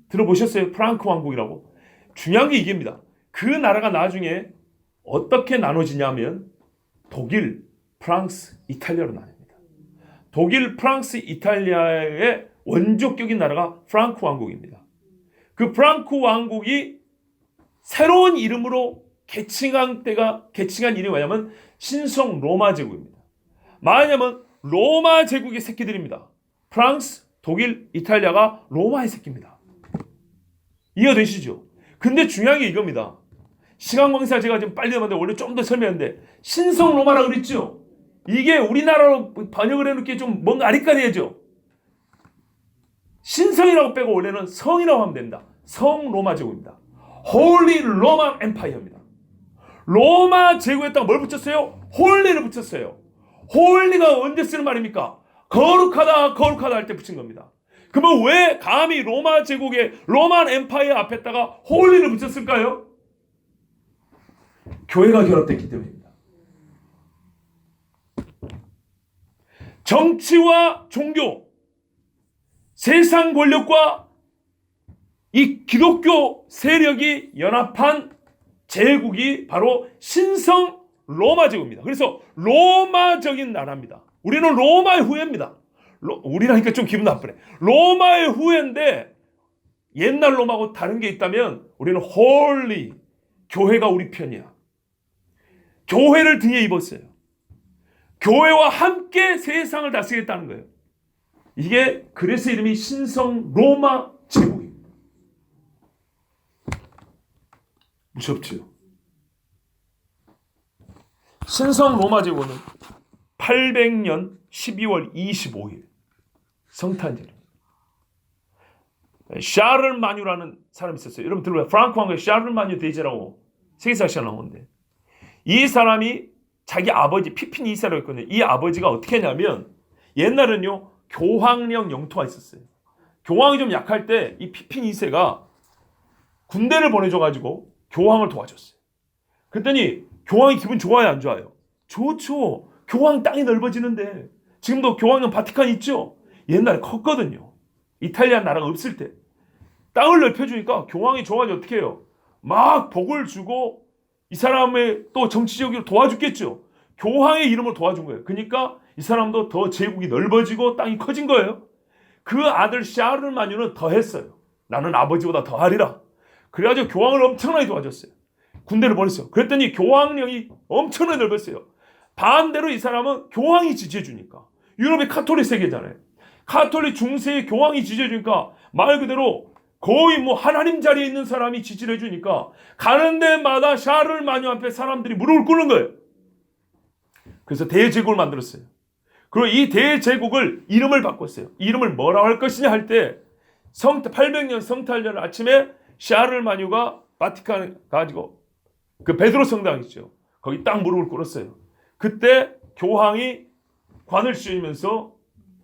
Speaker 1: 들어보셨어요? 프랑크 왕국이라고? 중요한 게 이게입니다. 그 나라가 나중에 어떻게 나눠지냐면 독일, 프랑스, 이탈리아로 나뉩니다. 독일, 프랑스, 이탈리아의 원조격인 나라가 프랑크 왕국입니다. 그 프랑크 왕국이 새로운 이름으로 개칭한 이름이 뭐냐면 신성 로마 제국입니다. 뭐냐면 로마 제국의 새끼들입니다. 프랑스, 독일, 이탈리아가 로마의 새끼입니다. 이해되시죠? 근데 중요한 게 이겁니다. 시간 관계상 제가 지금 빨리 넘었는데 원래 좀 더 설명했는데 신성 로마라고 그랬죠? 이게 우리나라로 번역을 해놓기에 좀 뭔가 아리까리해죠? 신성이라고 빼고 원래는 성이라고 하면 됩니다. 성 로마 제국입니다. Holy Roman Empire입니다. 로마 제국에다가 뭘 붙였어요? 홀리를 붙였어요. 홀리가 언제 쓰는 말입니까? 거룩하다 할 때 붙인 겁니다. 그러면 왜 감히 로마 제국의 로만 엠파이어 앞에다가 홀리를 붙였을까요? 교회가 결합됐기 때문입니다. 정치와 종교, 세상 권력과 이 기독교 세력이 연합한 제국이 바로 신성 로마 제국입니다. 그래서 로마적인 나라입니다. 우리는 로마의 후예입니다. 우리라니까 좀 기분 나쁘네. 로마의 후예인데 옛날 로마하고 다른 게 있다면 우리는 홀리, 교회가 우리 편이야. 교회를 등에 입었어요. 교회와 함께 세상을 다스리겠다는 거예요. 이게 그래서 이름이 신성 로마 제국입니다. 무섭죠? 신성 로마 제국은 800년 12월 25일 성탄절입니다. 샤를마뉴라는 사람이 있었어요. 여러분 들어봐요. 프랑크 왕국의 샤를마뉴 대제라고 세계사시가 나오는데 이 사람이 자기 아버지 피핀 2세라고 했거든요. 이 아버지가 어떻게 했냐면 옛날은요 교황령 영토가 있었어요. 교황이 좀 약할 때 이 피핀 2세가 군대를 보내줘가지고 교황을 도와줬어요. 그랬더니 교황이 기분 좋아요 안 좋아요? 좋죠. 교황 땅이 넓어지는데 지금도 교황령 바티칸 있죠? 옛날에 컸거든요. 이탈리아 나라가 없을 때 땅을 넓혀주니까 교황이 좋아하지 어떻게 해요? 막 복을 주고 이 사람의 또 정치적으로 도와줬겠죠. 교황의 이름을 도와준 거예요. 그러니까 이 사람도 더 제국이 넓어지고 땅이 커진 거예요. 그 아들 샤를마뉴는 더 했어요. 나는 아버지보다 더 하리라. 그래가지고 교황을 엄청나게 도와줬어요. 군대를 보냈어요. 그랬더니 교황령이 엄청나게 넓었어요. 반대로 이 사람은 교황이 지지해주니까. 유럽이 카톨릭 세계잖아요. 카톨릭 중세의 교황이 지지해주니까 말 그대로 거의 뭐 하나님 자리에 있는 사람이 지지를 해주니까 가는 데마다 샤를마뉴 앞에 사람들이 무릎을 꿇는 거예요. 그래서 대제국을 만들었어요. 그리고 이 대제국을 이름을 바꿨어요. 이름을 뭐라고 할 것이냐 할 때 800년 성탄절 아침에 샤를마뉴가 바티칸 가지고 그 베드로 성당 있죠. 거기 딱 무릎을 꿇었어요. 그때 교황이 관을 씌우면서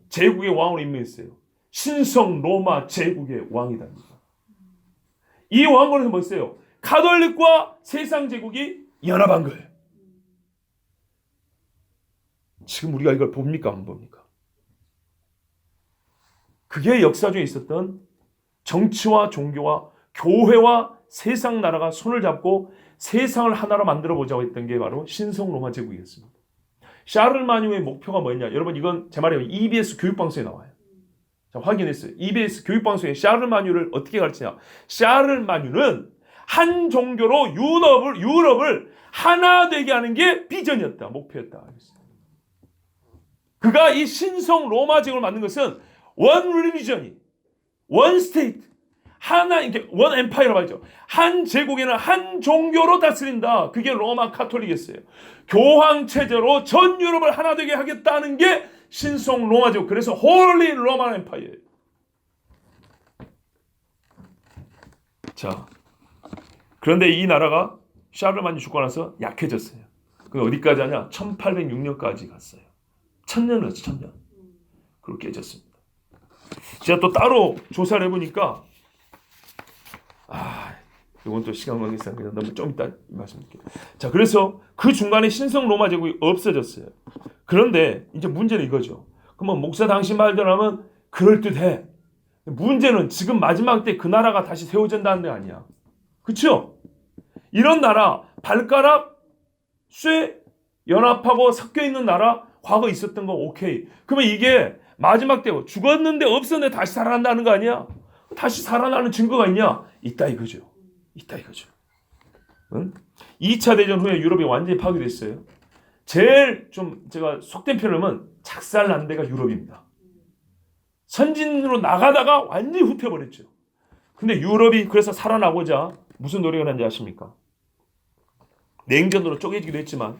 Speaker 1: 제국의 왕으로 임명했어요. 신성 로마 제국의 왕이답니다. 이 왕권은 뭐였어요? 가톨릭과 세상 제국이 연합한 거예요. 지금 우리가 이걸 봅니까 안 봅니까? 그게 역사 중에 있었던 정치와 종교와 교회와 세상 나라가 손을 잡고 세상을 하나로 만들어 보자고 했던 게 바로 신성 로마 제국이었습니다. 샤를마뉴의 목표가 뭐였냐? 여러분 이건 제 말이에요. EBS 교육방송에 나와요. 자, 확인했어요. EBS 교육방송에 샤를마뉴를 어떻게 가르치냐? 샤를마뉴는 한 종교로 유럽을 하나 되게 하는 게 비전이었다. 목표였다. 그가 이 신성 로마 제국을 만든 것은 원 릴리전이 원 스테이트 하나 이렇게 원 엠파이어라고 하죠. 한 제국에는 한 종교로 다스린다. 그게 로마 카톨릭이었어요. 교황 체제로 전 유럽을 하나 되게 하겠다는 게 신성 로마 제국. 그래서 홀리 로마 엠파이어예요. 자, 그런데 이 나라가 샤를마뉴 죽고 나서 약해졌어요. 그 어디까지 하냐? 1806년까지 갔어요. 천년을 했죠. 천년. 그렇게 깨졌습니다. 제가 또 따로 조사를 해보니까 이건 또 시간 관계상 그냥 너무 좀 이따 말씀드릴게요. 자, 그래서 그 중간에 신성 로마 제국이 없어졌어요. 그런데 이제 문제는 이거죠. 그러면 목사 당신 말대로 하면 그럴듯해. 문제는 지금 마지막 때 그 나라가 다시 세워진다는 게 아니야. 그렇죠? 이런 나라 발가락 쇠 연합하고 섞여 있는 나라 과거 있었던 거 오케이. 그러면 이게 마지막 때 죽었는데 없었는데 다시 살아난다는 거 아니야? 다시 살아나는 증거가 있냐? 있다 이거죠. 있다 이거죠. 응? 2차 대전 후에 유럽이 완전히 파괴됐어요. 제일 좀 제가 속된 표현을 작살난 데가 유럽입니다. 선진으로 나가다가 완전히 후퇴버렸죠. 근데 유럽이 그래서 살아나고자 무슨 노력을 하는지 아십니까? 냉전으로 쪼개지기도 했지만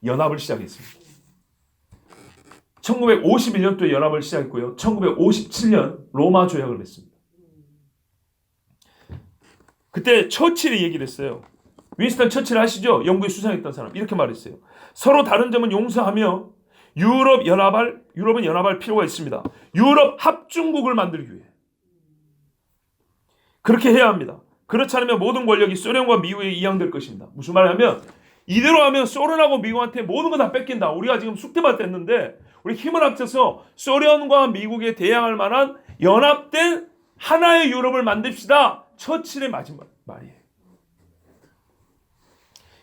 Speaker 1: 연합을 시작했습니다. 1951년도에 연합을 시작했고요. 1957년 로마 조약을 맺습니다. 그때 처칠이 얘기를 했어요. 윈스턴 처칠 아시죠? 영국에 수상했던 사람. 이렇게 말했어요. 서로 다른 점은 용서하며 유럽은 연합할 필요가 있습니다. 유럽 합중국을 만들기 위해. 그렇게 해야 합니다. 그렇지 않으면 모든 권력이 소련과 미국에 이양될 것입니다. 무슨 말이냐면 이대로 하면 소련하고 미국한테 모든 거 다 뺏긴다. 우리가 지금 숙대밭 됐는데 우리 힘을 합쳐서 소련과 미국에 대항할 만한 연합된 하나의 유럽을 만듭시다. 처칠의 마지막 말이에요.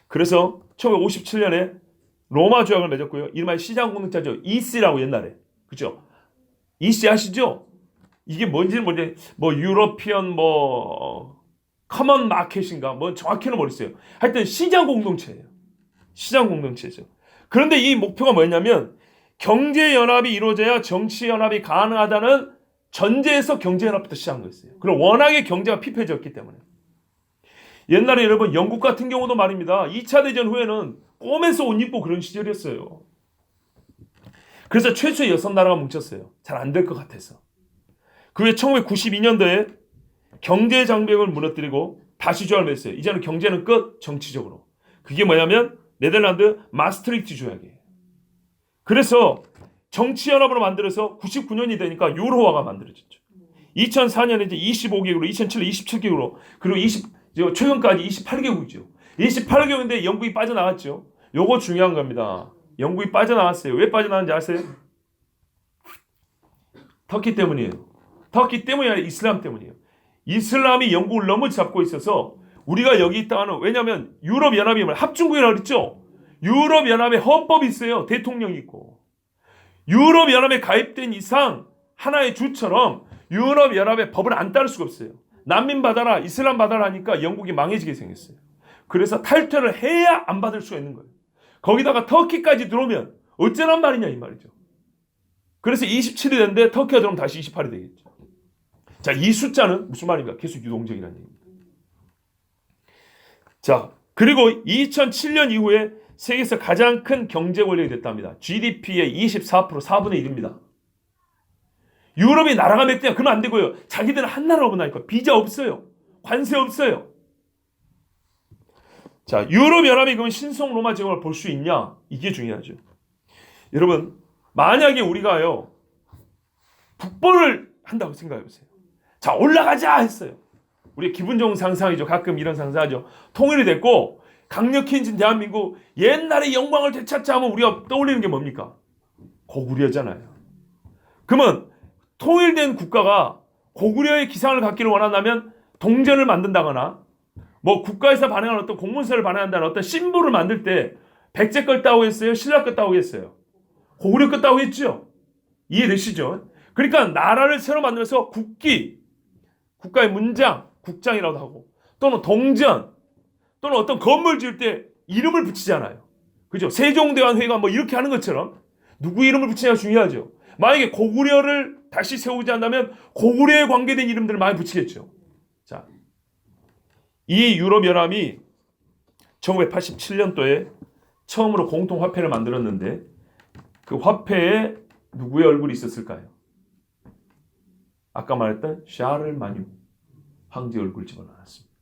Speaker 1: 그래서 1957년에 로마 조약을 맺었고요. 이름하여 시장공동체죠. EC라고 옛날에. 그죠? EC 아시죠? 이게 뭔지는 유러피언 커먼 마켓인가 정확히는 모르겠어요. 하여튼 시장공동체예요. 시장공동체죠. 그런데 이 목표가 뭐였냐면 경제연합이 이루어져야 정치연합이 가능하다는 전제에서 경제연합부터 시작한 거였어요. 그리고 워낙에 경제가 피폐해졌기 때문에. 옛날에 여러분 영국 같은 경우도 말입니다. 2차 대전 후에는 꼼에서 옷 입고 그런 시절이었어요. 그래서 최초의 6나라가 뭉쳤어요. 잘 안 될 것 같아서. 그 후에 1992년도에 경제장벽을 무너뜨리고 다시 조약을 맺었어요. 이제는 경제는 끝, 정치적으로. 그게 뭐냐면 네덜란드 마스트리히트 조약이에요. 그래서 정치연합으로 만들어서 99년이 되니까 유로화가 만들어졌죠. 2004년에 이제 25개국으로, 2007년 27개국으로, 그리고 최근까지 28개국이죠. 28개국인데 영국이 빠져나갔죠. 요거 중요한 겁니다. 영국이 빠져나왔어요. 왜 빠져나왔는지 아세요? 터키 때문이에요. 터키 때문이 아니라 이슬람 때문이에요. 이슬람이 영국을 너무 잡고 있어서 우리가 여기 있다가는, 왜냐하면 유럽연합이 합중국이라고 그랬죠. 유럽연합에 헌법이 있어요. 대통령이 있고. 유럽연합에 가입된 이상 하나의 주처럼 유럽연합의 법을 안 따를 수가 없어요. 난민 받아라, 이슬람 받아라 하니까 영국이 망해지게 생겼어요. 그래서 탈퇴를 해야 안 받을 수가 있는 거예요. 거기다가 터키까지 들어오면 어쩌란 말이냐 이 말이죠. 그래서 27이 됐는데 터키가 들어오면 다시 28이 되겠죠. 자, 이 숫자는 무슨 말입니까? 계속 유동적이라는 얘기입니다. 자, 그리고 2007년 이후에 세계에서 가장 큰 경제 권력이 됐답니다. GDP의 24%, 4분의 1입니다. 유럽이 나라가 몇 개야? 그러면 안 되고요. 자기들은 한 나라로 보니까 비자 없어요. 관세 없어요. 자, 유럽연합이 그러면 신성 로마 제국을 볼 수 있냐? 이게 중요하죠. 여러분, 만약에 우리가요, 북벌을 한다고 생각해보세요. 자, 올라가자 했어요. 우리 기분 좋은 상상이죠. 가끔 이런 상상하죠. 통일이 됐고 강력해진 대한민국, 옛날의 영광을 되찾자 하면 우리가 떠올리는 게 뭡니까? 고구려잖아요. 그러면 통일된 국가가 고구려의 기상을 갖기를 원한다면 동전을 만든다거나 국가에서 발행하는 어떤 공문서를 발행한다는 어떤 심볼을 만들 때 백제 걸 따오고 했어요? 신라 걸 따오고 했어요? 고구려 걸 따오고 했죠? 이해되시죠? 그러니까 나라를 새로 만들어서 국기, 국가의 문장, 국장이라고 하고, 또는 동전, 또는 어떤 건물 지을 때 이름을 붙이잖아요. 그죠? 세종대왕회가 이렇게 하는 것처럼 누구 이름을 붙이냐가 중요하죠. 만약에 고구려를 다시 세우지 않는다면 고구려에 관계된 이름들을 많이 붙이겠죠. 자, 이 유럽연합이 1987년도에 처음으로 공통화폐를 만들었는데 그 화폐에 누구의 얼굴이 있었을까요? 아까 말했던 샤를마뉴 황제 얼굴 집어넣었습니다.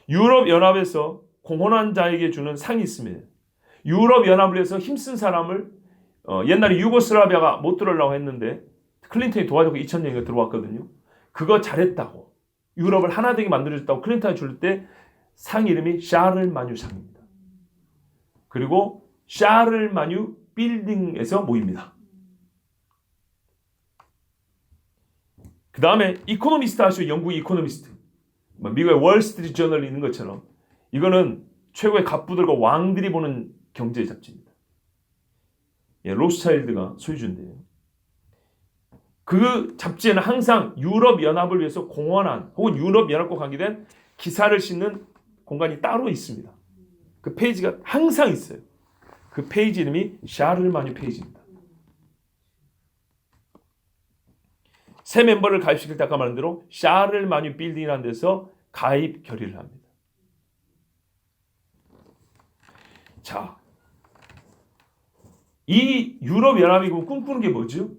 Speaker 1: 유럽연합에서 공헌한 자에게 주는 상이 있으면 유럽연합을 위해서 힘쓴 사람을 옛날에 유고슬라비아가 못 들어오려고 했는데 클린턴이 도와줬고 2000년에 들어왔거든요. 그거 잘했다고 유럽을 하나 되게 만들어줬다고 클린턴이 줄 때 상 이름이 샤를마뉴 상입니다. 그리고 샤를마뉴 빌딩에서 모입니다. 그 다음에 이코노미스트 아시죠? 영국 이코노미스트. 미국의 월스트리트 저널이 있는 것처럼 이거는 최고의 갑부들과 왕들이 보는 경제 잡지입니다. 예, 로스차일드가 소유주인데요. 그 잡지에는 항상 유럽 연합을 위해서 공헌한 혹은 유럽 연합과 관계된 기사를 싣는 공간이 따로 있습니다. 그 페이지가 항상 있어요. 그 페이지 이름이 샤를마뉴 페이지입니다. 새 멤버를 가입시킬 때 아까 말한 대로 샤를마뉴 빌딩이라는 데서 가입 결의를 합니다. 자, 이 유럽 연합이 꿈꾸는 게 뭐죠?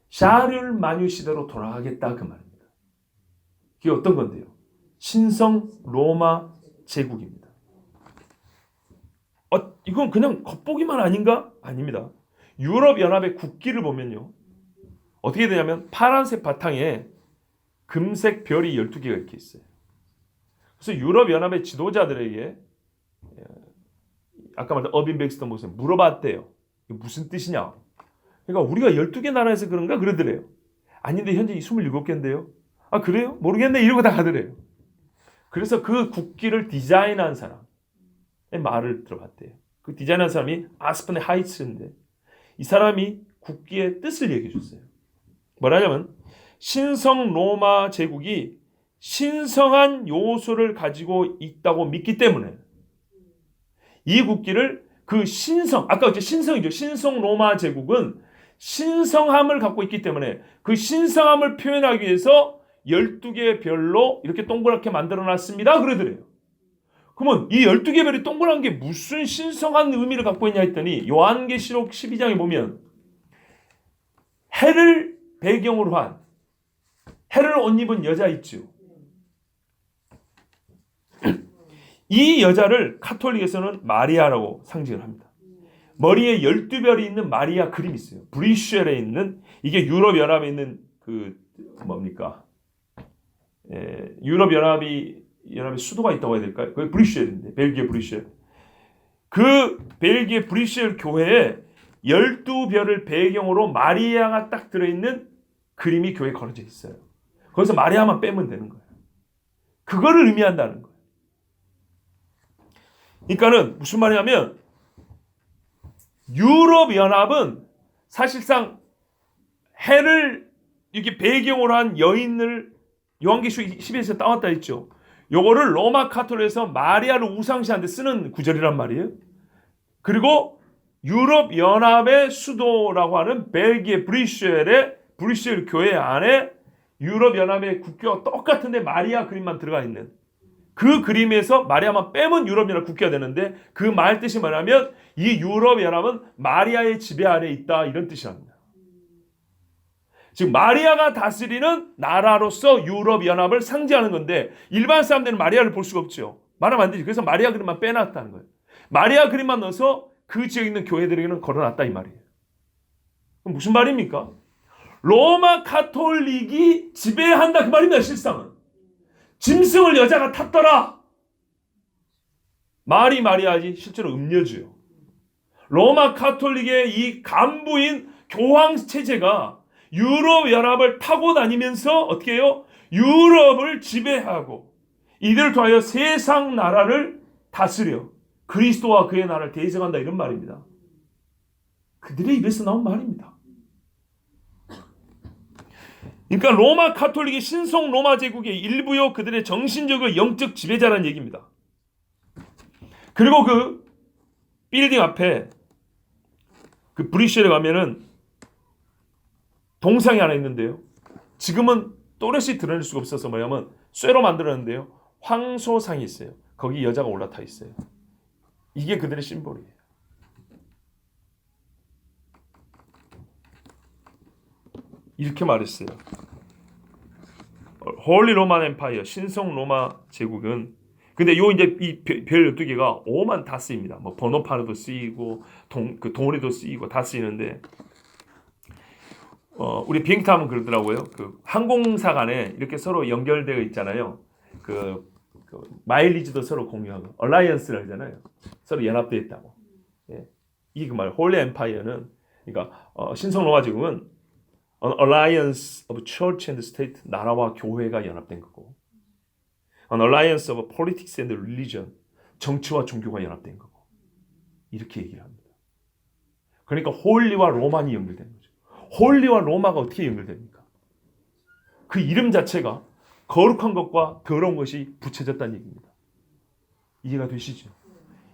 Speaker 1: 샤를마뉴 시대로 돌아가겠다 그 말입니다. 그게 어떤 건데요? 신성 로마 제국입니다. 이건 그냥 겉보기만 아닌가? 아닙니다. 유럽 연합의 국기를 보면요. 어떻게 되냐면 파란색 바탕에 금색 별이 12개가 이렇게 있어요. 그래서 유럽 연합의 지도자들에게 아까 말한 어빈 백스터 목사님 물어봤대요. 이게 무슨 뜻이냐? 그러니까 우리가 12개 나라에서 그런가 그러더래요. 아닌데 현재 27개인데요. 아 그래요? 모르겠네 이러고 다 가더래요. 그래서 그 국기를 디자인한 사람의 말을 들어봤대요. 그 디자인한 사람이 아스펜의 하이츠인데 이 사람이 국기의 뜻을 얘기해 줬어요. 뭐라냐면 신성 로마 제국이 신성한 요소를 가지고 있다고 믿기 때문에 이 국기를 그 신성, 아까 이제 신성이죠. 신성 로마 제국은 신성함을 갖고 있기 때문에 그 신성함을 표현하기 위해서 12개의 별로 이렇게 동그랗게 만들어놨습니다. 그러더래요. 그러면 이 12개 별이 동그란 게 무슨 신성한 의미를 갖고 있냐 했더니 요한계시록 12장에 보면 해를 배경으로 한 해를 옷 입은 여자 있죠. 이 여자를 카톨릭에서는 마리아라고 상징을 합니다. 머리에 12별이 있는 마리아 그림이 있어요. 브리슈엘에 있는 이게 유럽 연합에 있는 그 뭡니까? 유럽 연합의 수도가 있다고 해야 될까요? 그게 브리슈엘인데 벨기에 브리슈엘. 그 벨기에 브리슈엘 교회에 12별을 배경으로 마리아가 딱 들어있는 그림이 교회에 걸어져 있어요. 거기서 마리아만 빼면 되는 거예요. 그거를 의미한다는 거예요. 그러니까는 무슨 말이냐면 유럽 연합은 사실상 해를 이렇게 배경으로 한 여인을 요한계시록 12에서 따왔다 했죠. 요거를 로마 카톨릭에서 마리아를 우상시하는 데 쓰는 구절이란 말이에요. 그리고 유럽 연합의 수도라고 하는 벨기에 브뤼셀 교회 안에 유럽 연합의 국교와 똑같은데 마리아 그림만 들어가 있는 그 그림에서 마리아만 빼면 유럽 연합 국교가 되는데 그 말 뜻이 뭐냐면 이 유럽 연합은 마리아의 지배 아래 있다 이런 뜻이랍니다. 지금 마리아가 다스리는 나라로서 유럽 연합을 상징하는 건데 일반 사람들은 마리아를 볼 수가 없죠. 말하면 안 되지. 그래서 마리아 그림만 빼놨다는 거예요. 마리아 그림만 넣어서 그 지역에 있는 교회들에게는 걸어놨다 이 말이에요. 그럼 무슨 말입니까? 로마 카톨릭이 지배한다 그 말입니다. 실상은. 짐승을 여자가 탔더라. 말이 마리아지 실제로 음녀주요. 로마 카톨릭의 이 간부인 교황 체제가 유럽 연합을 타고 다니면서 어떻게 해요? 유럽을 지배하고 이들을 통하여 세상 나라를 다스려 그리스도와 그의 나라를 대적한다 이런 말입니다. 그들의 입에서 나온 말입니다. 그러니까 로마 카톨릭이 신성 로마 제국의 일부요 그들의 정신적이고 영적 지배자라는 얘기입니다. 그리고 그 빌딩 앞에 그 브뤼셀에 가면은 동상이 하나 있는데요. 지금은 또렷이 드러낼 수가 없어서 뭐냐면 쇠로 만들었는데요. 황소상이 있어요. 거기 여자가 올라타 있어요. 이게 그들의 심볼이에요. 이렇게 말했어요. 홀리 로만 엠파이어 신성 로마 제국은 근데 요 이제 이 별 12개가 오만 다 쓰입니다. 뭐 번호판에도 쓰이고 그 동원에도 쓰이고 다 쓰이는데 우리 비행기 타면 그러더라고요. 그 항공사 간에 이렇게 서로 연결되어 있잖아요. 그 마일리지도 서로 공유하고 얼라이언스라 하잖아요. 서로 연합되어 있다고. 예. 이게 그 말 홀리 엠파이어는 그러니까 신성 로마 제국은 An alliance of church and state 나라와 교회가 연합된 거고 An alliance of politics and religion 정치와 종교가 연합된 거고 이렇게 얘기를 합니다. 그러니까 홀리와 로만이 연결된 거죠. 홀리와 로마가 어떻게 연결됩니까? 그 이름 자체가 거룩한 것과 더러운 것이 붙여졌다는 얘기입니다. 이해가 되시죠?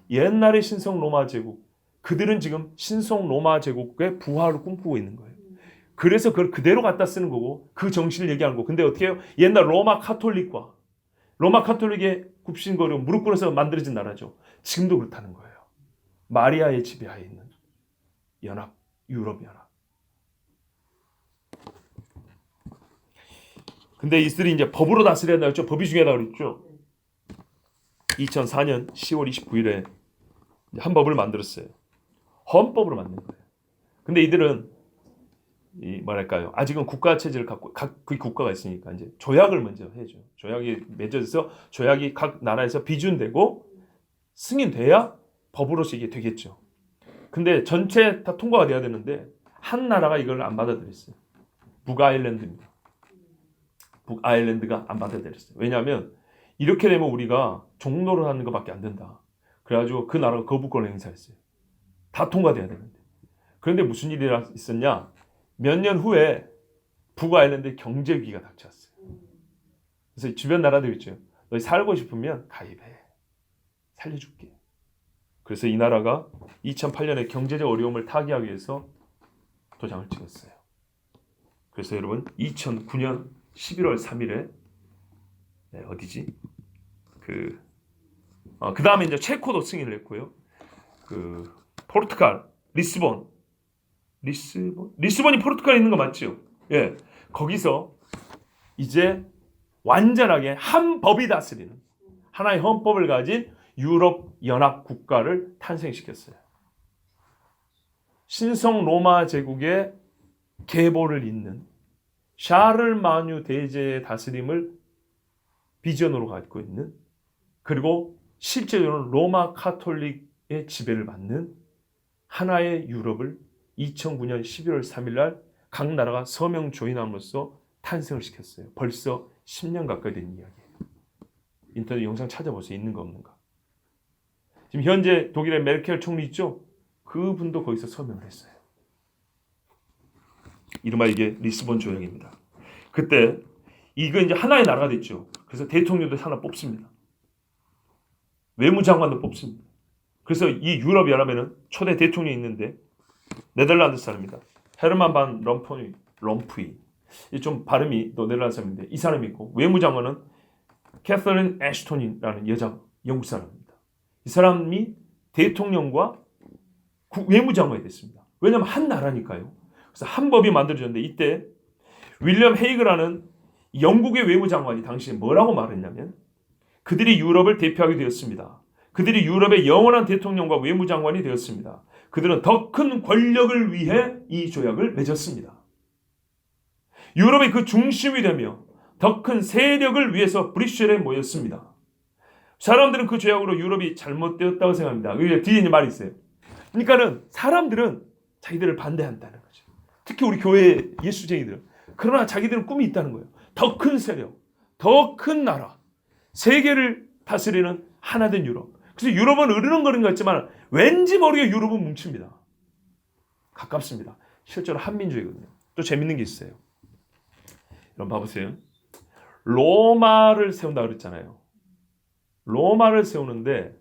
Speaker 1: 옛날의 신성 로마 제국 그들은 지금 신성 로마 제국의 부활을 꿈꾸고 있는 거예요. 그래서 그걸 그대로 갖다 쓰는 거고 그 정신을 얘기하는 거고 근데 어떻게 해요? 옛날 로마 카톨릭과 로마 카톨릭의 굽신거려 무릎 꿇어서 만들어진 나라죠. 지금도 그렇다는 거예요. 마리아의 지배하에 있는 연합, 유럽 연합. 근데 이들이 이제 법으로 다스려야 된다고 법이 중요하다고 그랬죠. 2004년 10월 29일에 한 법을 만들었어요. 헌법으로 만든 거예요. 근데 이들은 뭐랄까요? 아직은 국가 체제를 갖고 그 국가가 있으니까 이제 조약을 먼저 해줘. 조약이 맺어져서 조약이 각 나라에서 비준되고 승인돼야 법으로서 이게 되겠죠. 근데 전체 다 통과가 돼야 되는데 한 나라가 이걸 안 받아들였어요. 북아일랜드입니다. 북아일랜드가 안 받아들였어요. 왜냐하면 이렇게 되면 우리가 종로를 하는 것밖에 안 된다. 그래가지고 그 나라가 거부권을 행사했어요. 다 통과돼야 되는데. 그런데 무슨 일이 있었냐? 몇 년 후에 북아일랜드 경제 위기가 닥쳤어요. 그래서 주변 나라들 있죠. 너희 살고 싶으면 가입해. 살려줄게. 그래서 이 나라가 2008년에 경제적 어려움을 타개하기 위해서 도장을 찍었어요. 그래서 여러분 2009년 11월 3일에 어디지? 그 다음에 이제 체코도 승인을 했고요. 그 포르투갈 리스본이 포르투갈에 있는 거 맞죠? 예. 거기서 이제 완전하게 한 법이 다스리는 하나의 헌법을 가진 유럽 연합 국가를 탄생시켰어요. 신성 로마 제국의 계보를 잇는 샤를마뉴 대제의 다스림을 비전으로 갖고 있는 그리고 실제로는 로마 카톨릭의 지배를 받는 하나의 유럽을 2009년 11월 3일 날 각 나라가 서명 조인함으로써 탄생을 시켰어요. 벌써 10년 가까이 된 이야기예요. 인터넷 영상 찾아보세요. 있는 거 없는가. 지금 현재 독일의 메르켈 총리 있죠? 그분도 거기서 서명을 했어요. 이른바 이게 리스본 조약입니다. 그때 이거 이제 하나의 나라가 됐죠. 그래서 대통령도 하나 뽑습니다. 외무장관도 뽑습니다. 그래서 이 유럽 연합에는 초대 대통령이 있는데 네덜란드 사람입니다. 헤르만 반 럼푸이. 좀 발음이 또 네덜란드 사람인데 이 사람이 있고 외무장관은 캐서린 애슈톤이라는 여자 영국 사람입니다. 이 사람이 대통령과 외무장관이 됐습니다. 왜냐하면 한 나라니까요. 그래서 한 법이 만들어졌는데 이때 윌리엄 헤이그라는 영국의 외무장관이 당시에 뭐라고 말했냐면 그들이 유럽을 대표하게 되었습니다. 그들이 유럽의 영원한 대통령과 외무장관이 되었습니다. 그들은 더 큰 권력을 위해 이 조약을 맺었습니다. 유럽의 그 중심이 되며 더 큰 세력을 위해서 브뤼셀에 모였습니다. 사람들은 그 조약으로 유럽이 잘못되었다고 생각합니다. 뒤에 이제 말이 있어요. 그러니까는 사람들은 자기들을 반대한다는 거죠. 특히 우리 교회 예수쟁이들은. 그러나 자기들은 꿈이 있다는 거예요. 더 큰 세력, 더 큰 나라, 세계를 다스리는 하나된 유럽. 그래서 유럽은 으르렁거리는 것 같지만 왠지 모르게 유럽은 뭉칩니다. 가깝습니다. 실제로 한민족이거든요. 또 재밌는 게 있어요. 여러분 봐보세요. 로마를 세운다 그랬잖아요. 로마를 세우는데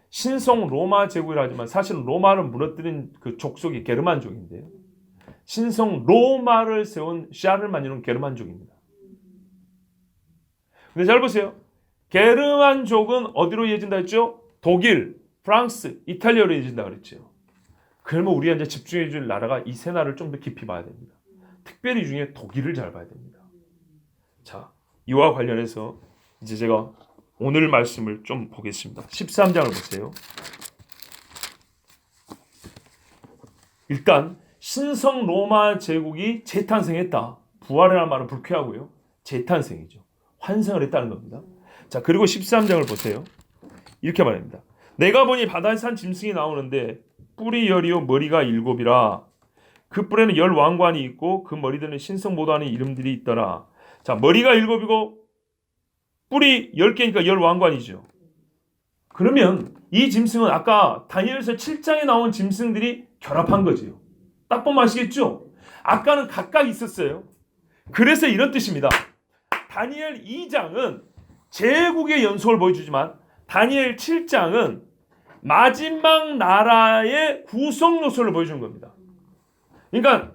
Speaker 1: 신성 로마 제국이라 하지만 사실은 로마를 무너뜨린 그 족속이 게르만족인데요. 신성 로마를 세운 샤를마니는 게르만족입니다. 근데 잘 보세요. 게르만족은 어디로 이어진다 했죠? 독일, 프랑스, 이탈리아로 이어진다 그랬죠. 그러면 우리가 이제 집중해 줄 나라가 이 세 나라를 좀 더 깊이 봐야 됩니다. 특별히 중에 독일을 잘 봐야 됩니다. 자, 이와 관련해서 이제 제가 오늘 말씀을 좀 보겠습니다. 13장을 보세요. 일단 신성 로마 제국이 재탄생했다. 부활이라는 말은 불쾌하고요. 재탄생이죠. 환생을 했다는 겁니다. 자, 그리고 13장을 보세요. 이렇게 말합니다. 내가 보니 바다에 산 짐승이 나오는데 뿔이 열이요 머리가 일곱이라. 그 뿔에는 10왕관이 있고 그 머리들은 신성 모도하는 이름들이 있더라. 자, 머리가 일곱이고 뿔이 10개니까 10왕관이죠. 그러면 이 짐승은 아까 다니엘서 7장에 나온 짐승들이 결합한 거지요. 딱 보면 아시겠죠? 아까는 각각 있었어요. 그래서 이런 뜻입니다. 다니엘 2장은 제국의 연속을 보여주지만 다니엘 7장은 마지막 나라의 구성 요소를 보여주는 겁니다. 그러니까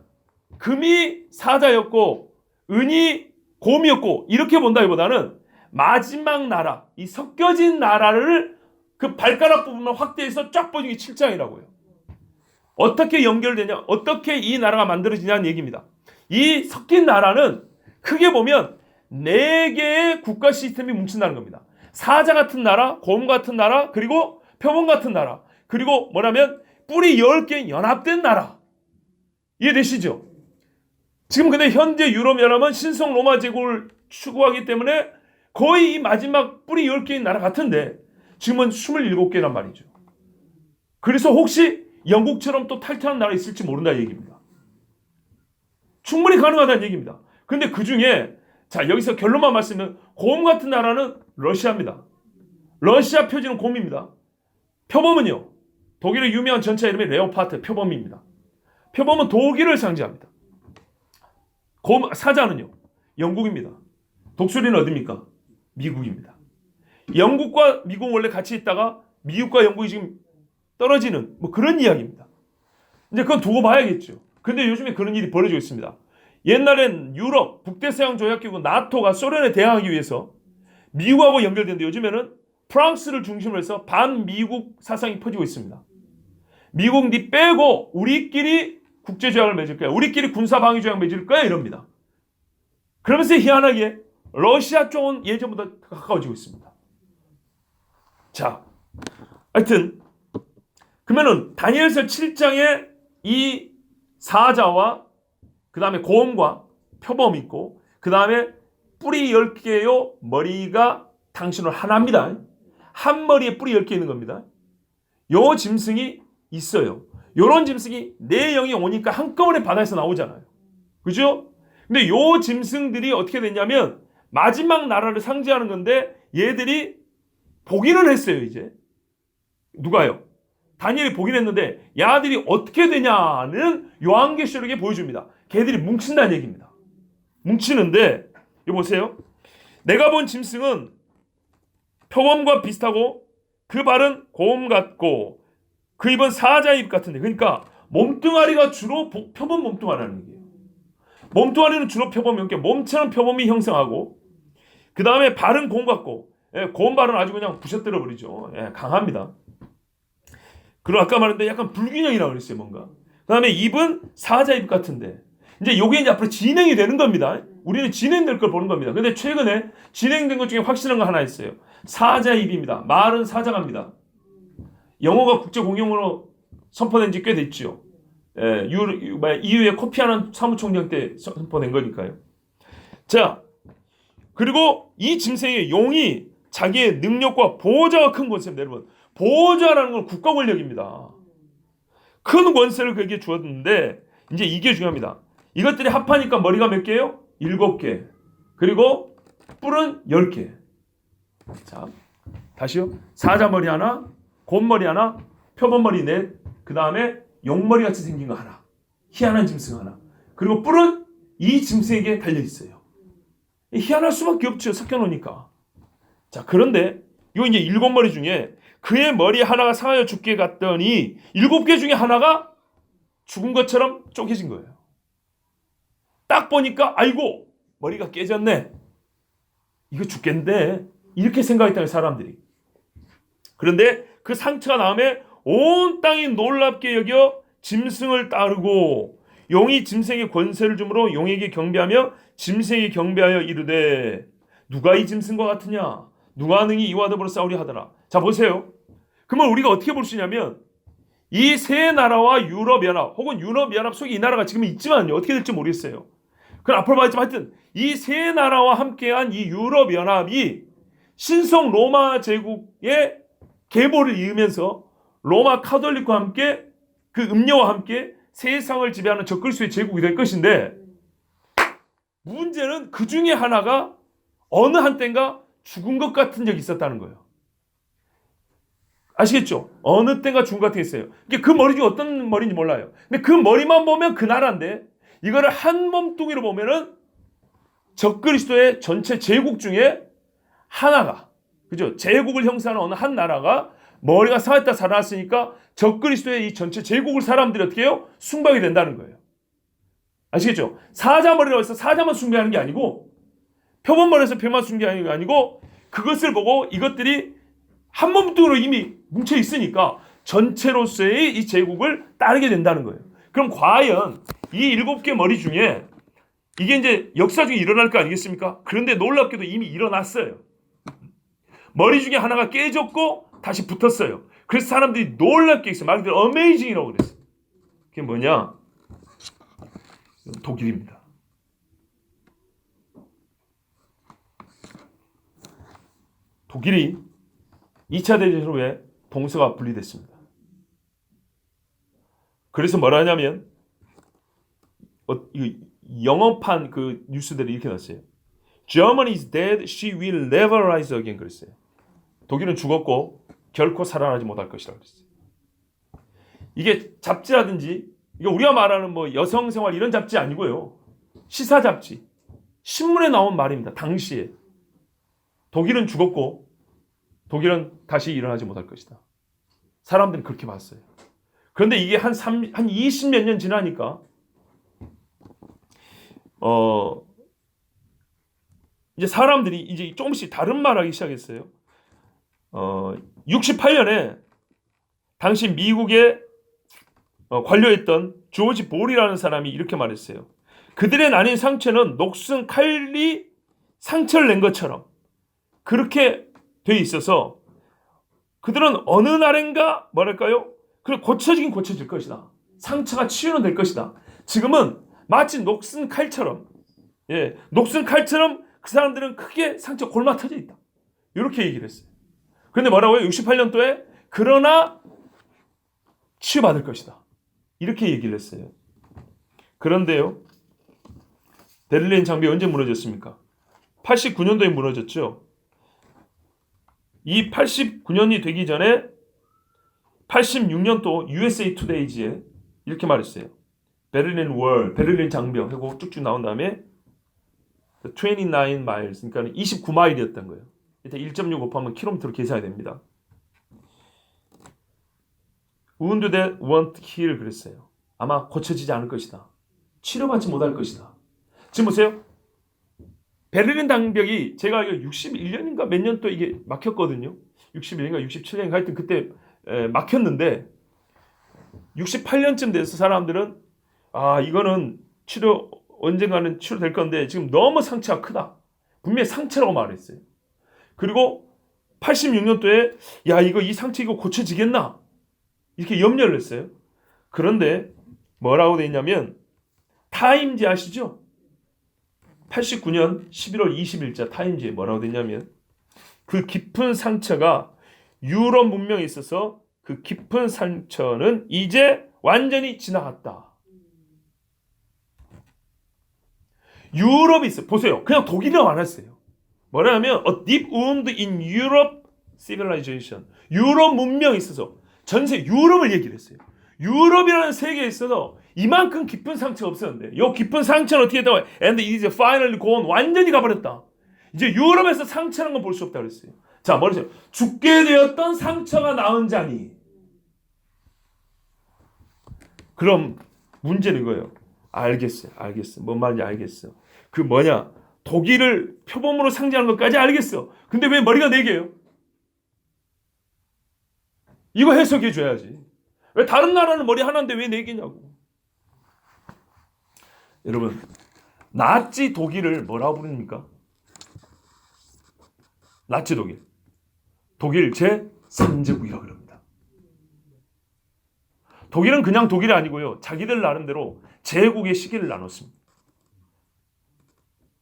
Speaker 1: 금이 사자였고 은이 곰이었고 이렇게 본다기보다는 마지막 나라, 이 섞여진 나라를 그 발가락 부분만 확대해서 쫙 보여준 게 7장이라고요. 어떻게 연결되냐, 어떻게 이 나라가 만들어지냐는 얘기입니다. 이 섞인 나라는 크게 보면 4개의 국가 시스템이 뭉친다는 겁니다. 사자 같은 나라, 곰 같은 나라, 그리고 표범 같은 나라, 그리고 뭐냐면 뿔이 10개 연합된 나라. 이해되시죠? 지금 근데 현재 유럽연합은 신성 로마 제국을 추구하기 때문에 거의 이 마지막 뿔이 10개인 나라 같은데 지금은 27개란 말이죠. 그래서 혹시 영국처럼 또 탈퇴하는 나라가 있을지 모른다는 얘기입니다. 충분히 가능하다는 얘기입니다. 근데 그 중에 자 여기서 결론만 말씀드리면 곰 같은 나라는 러시아입니다. 러시아 표지는 곰입니다. 표범은요. 독일의 유명한 전차 이름이 레오파트 표범입니다. 표범은 독일을 상징합니다. 사자는요. 영국입니다. 독수리는 어디입니까? 미국입니다. 영국과 미국은 원래 같이 있다가 미국과 영국이 지금 떨어지는 뭐 그런 이야기입니다. 이제 그건 두고 봐야겠죠. 근데 요즘에 그런 일이 벌어지고 있습니다. 옛날엔 유럽 북대서양 조약기구 나토가 소련에 대항하기 위해서 미국하고 연결되는데 요즘에는 프랑스를 중심으로 해서 반미국 사상이 퍼지고 있습니다. 미국 니 빼고 우리끼리 국제조약을 맺을 거야. 우리끼리 군사방위조약 맺을 거야. 이럽니다. 그러면서 희한하게 러시아 쪽은 예전보다 가까워지고 있습니다. 자, 하여튼 그러면은 다니엘서 7장에 이 사자와 그 다음에 곰과 표범이 있고 그 다음에 뿔이 10개요 머리가 당신은 하나입니다. 한 머리에 뿔이 10개 있는 겁니다. 요 짐승이 있어요. 요런 짐승이 내 영이 오니까 한꺼번에 바다에서 나오잖아요. 그죠? 근데 요 짐승들이 어떻게 됐냐면 마지막 나라를 상징하는 건데 얘들이 복인을 했어요. 이제 누가요? 다니엘이 복인했는데 야들이 어떻게 되냐는 요한계시록에 보여줍니다. 걔들이 뭉친다는 얘기입니다. 뭉치는데 이거 보세요. 내가 본 짐승은 표범과 비슷하고 그 발은 곰 같고 그 입은 사자 입 같은데 그러니까 몸뚱아리가 주로 표범 몸뚱아리라는 얘기예요. 몸뚱아리는 주로 표범이 몸처럼 표범이 형성하고 그 다음에 발은 곰 같고 곰 발은 아주 그냥 부셔뜨려 버리죠. 강합니다. 그리고 아까 말했는데 약간 불균형이라고 그랬어요. 뭔가. 그 다음에 입은 사자 입 같은데 이제 요게 이제 앞으로 진행이 되는 겁니다. 우리는 진행될 걸 보는 겁니다. 근데 최근에 진행된 것 중에 확실한 거 하나 있어요. 사자 입입니다. 말은 사자갑니다. 영어가 국제공용어로 선포된 지 꽤 됐죠. EU의 코피아난 사무총장 때 선포된 거니까요. 자, 그리고 이 짐승의 용이 자기의 능력과 보호자가 큰 권세입니다. 여러분, 보호자라는 건 국가 권력입니다. 큰 권세를 그에게 주었는데 이제 이게 중요합니다. 이것들이 합하니까 머리가 몇 개예요? 7개. 그리고 뿔은 10개. 자, 다시요. 사자 머리 하나, 곰 머리 하나, 표범 머리 넷, 그 다음에 용머리 같이 생긴 거 하나, 희한한 짐승 하나, 그리고 뿔은 이 짐승에게 달려 있어요. 희한할 수밖에 없죠. 섞여 놓으니까. 자, 그런데 이거 이제 7머리 중에 그의 머리 하나가 상하여 죽게 갔더니 7개 중에 하나가 죽은 것처럼 쪼개진 거예요. 딱 보니까 아이고 머리가 깨졌네. 이거 죽겠는데 이렇게 생각했다는 사람들이. 그런데 그 상처가 나음에 온 땅이 놀랍게 여겨 짐승을 따르고 용이 짐승에게 권세를 주므로 용에게 경배하며 짐승에게 경배하여 이르되 누가 이 짐승과 같으냐? 누가 능히 이와 더불어 싸우려 하더라. 자 보세요. 그러면 우리가 어떻게 볼 수 있냐면 이 세 나라와 유럽연합 혹은 유럽연합 속에 이 나라가 지금 있지만요. 어떻게 될지 모르겠어요. 그럼 앞으로 봐야지만 하여튼 이 세 나라와 함께한 이 유럽연합이 신성 로마 제국의 계보를 이으면서 로마 카톨릭과 함께 그 음료와 함께 세상을 지배하는 적그리스도의 제국이 될 것인데 문제는 그 중에 하나가 어느 한때인가 죽은 것 같은 적이 있었다는 거예요. 아시겠죠? 어느 때인가 죽은 것 같은 게 있어요. 그 머리 중에 어떤 머리인지 몰라요. 근데 그 머리만 보면 그 나라인데 이거를 한 몸뚱이로 보면은 적그리스도의 전체 제국 중에 하나가, 그죠? 제국을 형성하는 어느 한 나라가 머리가 살았다 살아났으니까 적그리스도의 이 전체 제국을 사람들이 어떻게 해요? 숭배하게 된다는 거예요. 아시겠죠? 사자머리라고 해서 사자만 숭배하는 게 아니고 표본머리에서 표만 숭배하는 게 아니고 그것을 보고 이것들이 한 몸뚱이로 이미 뭉쳐 있으니까 전체로서의 이 제국을 따르게 된다는 거예요. 그럼 과연 이 7개 머리 중에 이게 이제 역사 중에 일어날 거 아니겠습니까? 그런데 놀랍게도 이미 일어났어요. 머리 중에 하나가 깨졌고 다시 붙었어요. 그래서 사람들이 놀랍게 있어요. 말 그대로 어메이징이라고 그랬어요. 그게 뭐냐? 독일입니다. 독일이 2차 대전 후에 동서가 분리됐습니다. 그래서 뭐라 하냐면 영어판 그 뉴스들이 이렇게 났어요. Germany is dead, she will never rise again 그랬어요. 독일은 죽었고 결코 살아나지 못할 것이라고 그랬어요. 이게 잡지라든지 이게 우리가 말하는 뭐 여성생활 이런 잡지 아니고요. 시사 잡지. 신문에 나온 말입니다. 당시에. 독일은 죽었고 독일은 다시 일어나지 못할 것이다. 사람들은 그렇게 봤어요. 그런데 이게 한 20몇 년 지나니까 이제 사람들이 이제 조금씩 다른 말하기 시작했어요. 68년에 당시 미국의 관료였던 조지 볼이라는 사람이 이렇게 말했어요. 그들의 나뉜 상처는 녹슨 칼이 상처를 낸 것처럼 그렇게 돼 있어서 그들은 어느 날인가 뭐랄까요? 그래 고쳐지긴 고쳐질 것이다. 상처가 치유는 될 것이다. 지금은 마치 녹슨 칼처럼, 녹슨 칼처럼 그 사람들은 크게 상처 골마 터져 있다. 이렇게 얘기를 했어요. 그런데 뭐라고요? 68년도에 그러나 치유받을 것이다. 이렇게 얘기를 했어요. 그런데요, 베를린 장벽이 언제 무너졌습니까? 89년도에 무너졌죠. 이 89년이 되기 전에 86년도 USA 투데이지에 이렇게 말했어요. 베를린 월, 베를린 장벽 하고 쭉쭉 나온 다음에 29 miles, 그러니까 29마일이었던 거예요. 일단 1.6 곱하면 킬로미터로 계산이 됩니다. Wounded won't heal 그랬어요. 아마 고쳐지지 않을 것이다. 치료받지 못할 것이다. 지금 보세요. 베를린 장벽이 제가 알기로 61년인가 몇 년 또 이게 막혔거든요. 61년인가 67년인가 하여튼 그때 막혔는데 68년쯤 돼서 사람들은 이거는 치료 언젠가는 치료될 건데 지금 너무 상처가 크다. 분명히 상처라고 말했어요. 그리고 86년도에 이거 이 상처 이거 고쳐지겠나? 이렇게 염려를 했어요. 그런데 뭐라고 돼 있냐면 타임지 아시죠? 89년 11월 20일자 타임지에 뭐라고 돼 있냐면 그 깊은 상처가 유럽 문명에 있어서 그 깊은 상처는 이제 완전히 지나갔다. 유럽이 있어요. 보세요. 그냥 독일이라고 안 했어요. 뭐냐면 a deep wound in Europe civilization. 유럽 문명에 있어서 전세 유럽을 얘기를 했어요. 유럽이라는 세계에 있어서 이만큼 깊은 상처가 없었는데 이 깊은 상처는 어떻게 했다고 and it is finally gone. 완전히 가버렸다. 이제 유럽에서 상처라는 건 볼 수 없다 그랬어요. 자, 뭐랬어요? 죽게 되었던 상처가 나은 자니. 그럼 문제는 이거예요. 알겠어요. 뭔 말인지 알겠어. 그 뭐냐? 독일을 표범으로 상징하는 것까지 알겠어. 근데 왜 머리가 4개예요? 이거 해석해 줘야지. 왜 다른 나라는 머리 하나인데 왜 4개냐고. 여러분, 나치 독일을 뭐라고 부릅니까? 나치 독일. 독일 제3제국이라고 그럽니다. 독일은 그냥 독일이 아니고요. 자기들 나름대로 제국의 시기를 나눴습니다.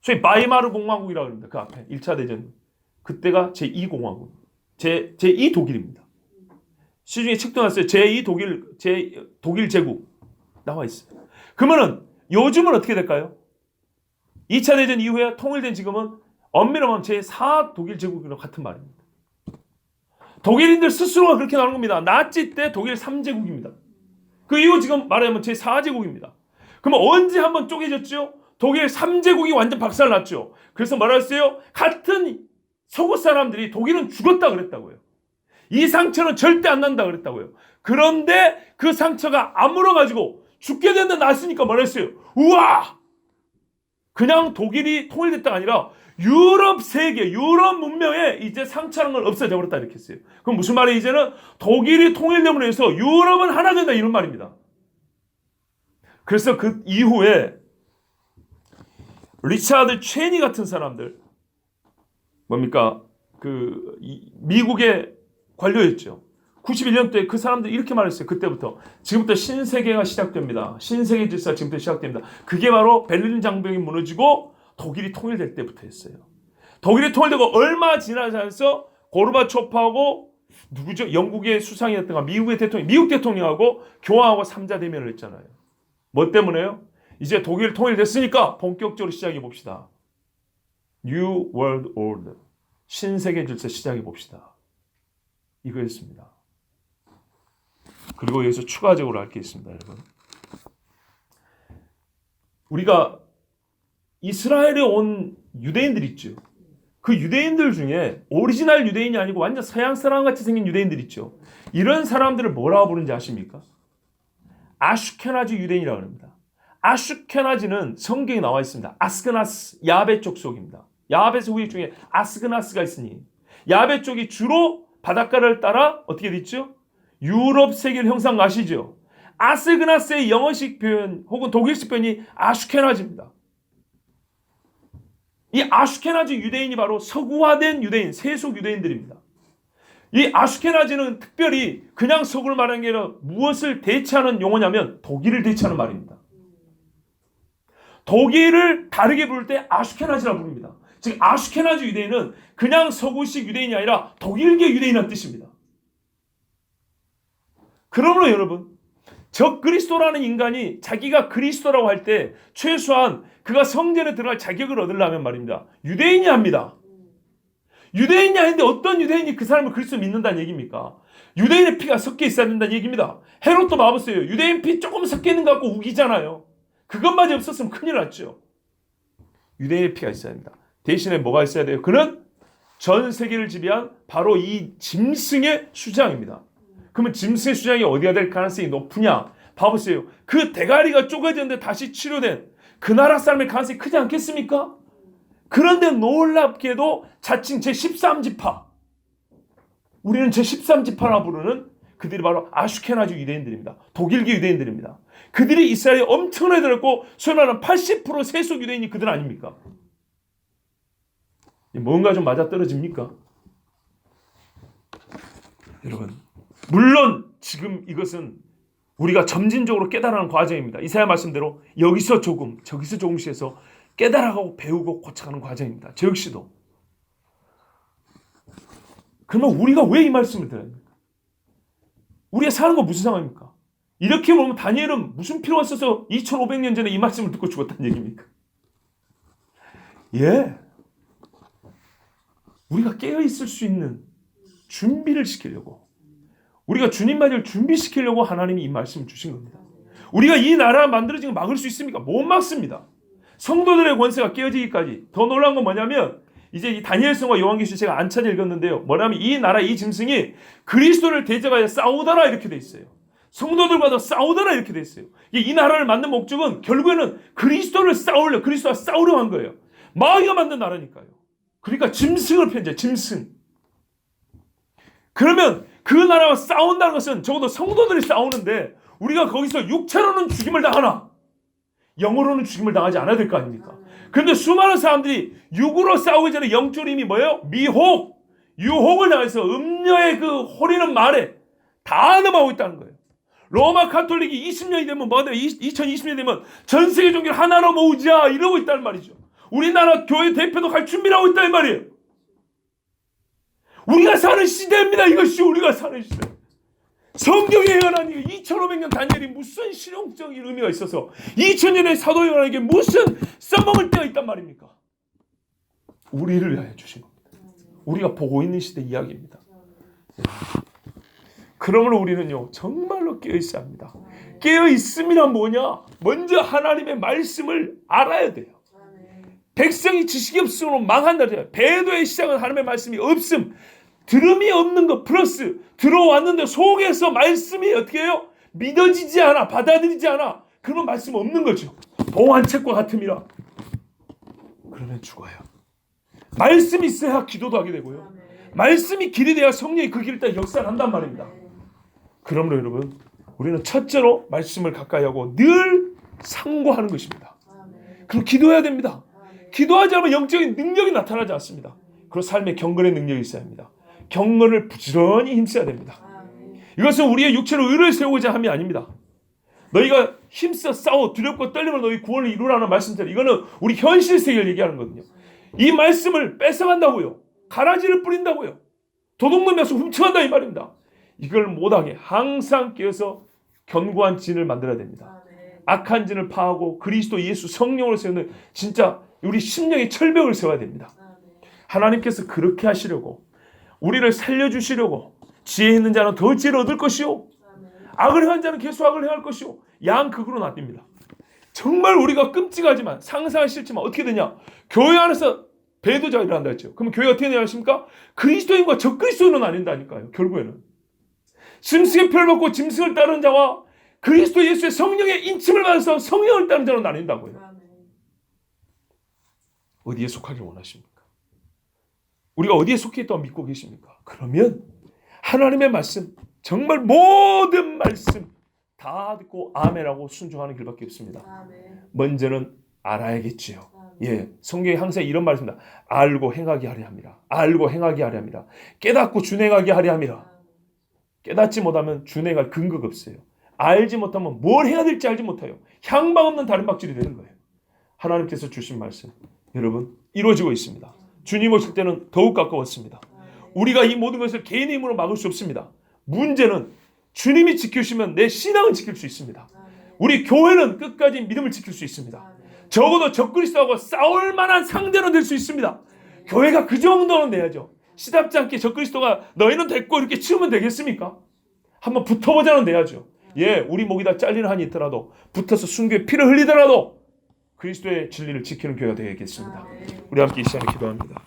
Speaker 1: 소위 바이마르 공화국이라고 합니다. 그 앞에 1차 대전. 그때가 제2공화국. 제2독일입니다. 시중에 책도 났어요. 독일 제국 나와 있어요. 그러면은 요즘은 어떻게 될까요? 2차 대전 이후에 통일된 지금은 엄밀히 말하면 제4 독일 제국이랑 같은 말입니다. 독일인들 스스로가 그렇게 나오는 겁니다. 나치 때 독일 3제국입니다. 그 이후 지금 말하면 제4제국입니다. 그러면 언제 한번 쪼개졌죠? 독일 3제국이 완전 박살났죠. 그래서 뭐라 했어요? 같은 서구 사람들이 독일은 죽었다 그랬다고요. 이 상처는 절대 안 난다 그랬다고요. 그런데 그 상처가 아물어가지고 죽게 된다 났으니까 뭐라 했어요? 우와! 그냥 독일이 통일됐다가 아니라 유럽 세계, 유럽 문명에 이제 상처라는 걸 없어져 버렸다 이렇게 했어요. 그럼 무슨 말이에요? 이제는 독일이 통일됨으로 해서 유럽은 하나 된다 이런 말입니다. 그래서 그 이후에 리차드 체니 같은 사람들 뭡니까? 미국의 관료였죠. 91년도에 그 사람들이 이렇게 말했어요. 그때부터 지금부터 신세계가 시작됩니다. 신세계 질서가 지금부터 시작됩니다. 그게 바로 베를린 장벽이 무너지고 독일이 통일될 때부터였어요. 독일이 통일되고 얼마 지나지 않아서 고르바초프하고 누구죠? 영국의 수상이었던가 미국 대통령하고 교황하고 3자 대면을 했잖아요. 뭐 때문에요? 이제 독일 통일됐으니까 본격적으로 시작해 봅시다. New World Order. 신세계 질서 시작해 봅시다. 이거였습니다. 그리고 여기서 추가적으로 할 게 있습니다, 여러분. 우리가 이스라엘에 온 유대인들 있죠. 그 유대인들 중에 오리지널 유대인이 아니고 완전 서양 사람 같이 생긴 유대인들 있죠. 이런 사람들을 뭐라고 부르는지 아십니까? 아슈케나지 유대인이라고 합니다. 아슈케나지는 성경에 나와 있습니다. 아스크나스, 야베 쪽 속입니다. 야베스 후裔 중에 아스크나스가 있으니 야베 쪽이 주로 바닷가를 따라 어떻게 됐죠? 유럽 세계를 형상 아시죠? 아스크나스의 영어식 표현 혹은 독일식 표현이 아슈케나지입니다. 이 아슈케나지 유대인이 바로 서구화된 유대인, 세속 유대인들입니다. 이 아슈케나지는 특별히 그냥 서구를 말하는 게 아니라 무엇을 대체하는 용어냐면 독일을 대체하는 말입니다. 독일을 다르게 부를 때 아슈케나지라고 부릅니다. 즉 아슈케나지 유대인은 그냥 서구식 유대인이 아니라 독일계 유대인이라는 뜻입니다. 그러므로 여러분, 적그리스도라는 인간이 자기가 그리스도라고 할 때 최소한 그가 성전에 들어갈 자격을 얻으려면 말입니다. 유대인이 합니다. 유대인이 아닌데 어떤 유대인이 그 사람을 그리스도 믿는다는 얘기입니까? 유대인의 피가 섞여 있어야 된다는 얘기입니다. 헤롯도 봐보세요. 유대인 피 조금 섞여 있는 것 같고 우기잖아요. 그것마저 없었으면 큰일 났죠. 유대인의 피가 있어야 합니다. 대신에 뭐가 있어야 돼요? 그는 전 세계를 지배한 바로 이 짐승의 수장입니다. 그러면 짐승의 수장이 어디가 될 가능성이 높으냐? 봐보세요. 그 대가리가 쪼개졌는데 다시 치료된 그 나라 사람의 가능성이 크지 않겠습니까? 그런데 놀랍게도 자칭 제13지파, 우리는 제13지파라 부르는 그들이 바로 아슈케나지 유대인들입니다. 독일계 유대인들입니다. 그들이 이스라엘에 엄청나게 들었고 소위 말하는 80% 세속 유대인이 그들 아닙니까? 뭔가 좀 맞아떨어집니까? 여러분, 물론 지금 이것은 우리가 점진적으로 깨달아가는 과정입니다. 이사야 말씀대로 여기서 조금 저기서 조금씩 해서 깨달아가고 배우고 고쳐가는 과정입니다. 저 역시도. 그러면 우리가 왜 이 말씀을 들어야 합니까? 우리가 사는 건 무슨 상황입니까? 이렇게 보면 다니엘은 무슨 필요가 있어서 2500년 전에 이 말씀을 듣고 죽었다는 얘기입니까? 예. 우리가 깨어있을 수 있는 준비를 시키려고, 우리가 주님 맞이를 준비시키려고 하나님이 이 말씀을 주신 겁니다. 우리가 이 나라 만들어지는 거 막을 수 있습니까? 못 막습니다. 성도들의 권세가 깨어지기까지. 더 놀라운 건 뭐냐면 이제 이 다니엘서와 요한계시 제가 안 찾아 읽었는데요. 뭐냐면 이 나라 이 짐승이 그리스도를 대적하여 싸우더라 이렇게 돼 있어요. 성도들과도 싸우더라 이렇게 돼 있어요. 이 나라를 만든 목적은 결국에는 그리스도와 싸우려 한 거예요. 마귀가 만든 나라니까요. 그러니까 짐승을 편지해, 짐승. 그러면 그 나라와 싸운다는 것은 적어도 성도들이 싸우는데 우리가 거기서 육체로는 죽임을 당하나 영으로는 죽임을 당하지 않아야 될 거 아닙니까? 근데 수많은 사람들이 육으로 싸우기 전에 영적으로 이미 뭐예요? 미혹, 유혹을 당해서 음녀의 그 호리는 말에 다 넘어가고 있다는 거예요. 로마 가톨릭이 20년이 되면 뭐가 2020년이 되면 전 세계 종교를 하나로 모으자 이러고 있다는 말이죠. 우리나라 교회 대표도 갈 준비를 하고 있다는 말이에요. 우리가 사는 시대입니다. 이것이 우리가 사는 시대. 성경에 예언한 2500년 다니엘이 무슨 실용적인 의미가 있어서 2000년의 사도 요한에게 무슨 써먹을 때가 있단 말입니까? 우리를 위하여 주신 겁니다. 우리가 보고 있는 시대 이야기입니다. 그러므로 우리는요 정말로 깨어있어야 합니다. 깨어있음이란 뭐냐? 먼저 하나님의 말씀을 알아야 돼요. 백성이 지식이 없으므로 망한다. 배도의 시작은 하나님의 말씀이 없음. 들음이 없는 것 플러스 들어왔는데 속에서 말씀이 어떻게 해요? 믿어지지 않아, 받아들이지 않아. 그러면 말씀 없는 거죠. 봉안책과 같음이라. 그러면 죽어요. 말씀이 있어야 기도도 하게 되고요. 말씀이 길이 돼야 성령이 그 길을 따라 역사를 한단 말입니다. 그러므로 여러분 우리는 첫째로 말씀을 가까이 하고 늘 상고하는 것입니다. 그럼 기도해야 됩니다. 기도하지 않으면 영적인 능력이 나타나지 않습니다. 그리고 삶의 경건의 능력이 있어야 합니다. 경건을 부지런히 힘써야 됩니다. 이것은 우리의 육체로 의를 세우고자 함이 아닙니다. 너희가 힘써 싸워 두렵고 떨리면 너희 구원을 이루라는 말씀처럼 이거는 우리 현실 세계를 얘기하는 거거든요. 이 말씀을 뺏어간다고요. 가라지를 뿌린다고요. 도둑놈에서 훔쳐간다 이 말입니다. 이걸 못하게 항상 깨어서 견고한 진을 만들어야 됩니다. 악한 진을 파하고 그리스도 예수 성령으로 세우는 진짜 우리 심령의 철벽을 세워야 됩니다. 하나님께서 그렇게 하시려고 우리를 살려주시려고 지혜 있는 자는 더 지혜를 얻을 것이요 악을 행한 자는 계속 악을 행할 것이요 양극으로 나뉩니다. 정말 우리가 끔찍하지만 상상하기 싫지만 어떻게 되냐? 교회 안에서 배도자가 일어난다 했죠. 그러면 교회가 어떻게 되냐 하십니까? 그리스도인과 적그리스도인은 아닌다니까요. 결국에는 짐승의 표를 받고 짐승을 따르는 자와 그리스도 예수의 성령의 인침을 받아서 성령을 따르는 자는 나뉜다고요. 어디에 속하길 원하십니까? 우리가 어디에 속해 있다고 믿고 계십니까? 그러면 하나님의 말씀 정말 모든 말씀 다 듣고 아멘하고 순종하는 길밖에 없습니다. 먼저는 알아야겠지요. 예, 성경에 항상 이런 말씀입니다. 알고 행하게 하려 합니다. 알고 행하게 하려 합니다. 깨닫고 준행하게 하려 합니다. 깨닫지 못하면 준행할 근거가 없어요. 알지 못하면 뭘 해야 될지 알지 못해요. 향방 없는 다른 박질이 되는 거예요. 하나님께서 주신 말씀 여러분 이루어지고 있습니다. 주님 오실 때는 더욱 가까웠습니다. 우리가 이 모든 것을 개인의 힘으로 막을 수 없습니다. 문제는 주님이 지키시면 내 신앙은 지킬 수 있습니다. 우리 교회는 끝까지 믿음을 지킬 수 있습니다. 적어도 적그리스도하고 싸울 만한 상대는 될 수 있습니다. 교회가 그 정도는 내야죠. 시답지 않게 적그리스도가 너희는 됐고 이렇게 치우면 되겠습니까? 한번 붙어보자는 내야죠. 예, 우리 목이 다 잘리는 한이 있더라도 붙어서 순교에 피를 흘리더라도 그리스도의 진리를 지키는 교회가 되겠습니다. 우리 함께 이 시간에 기도합니다.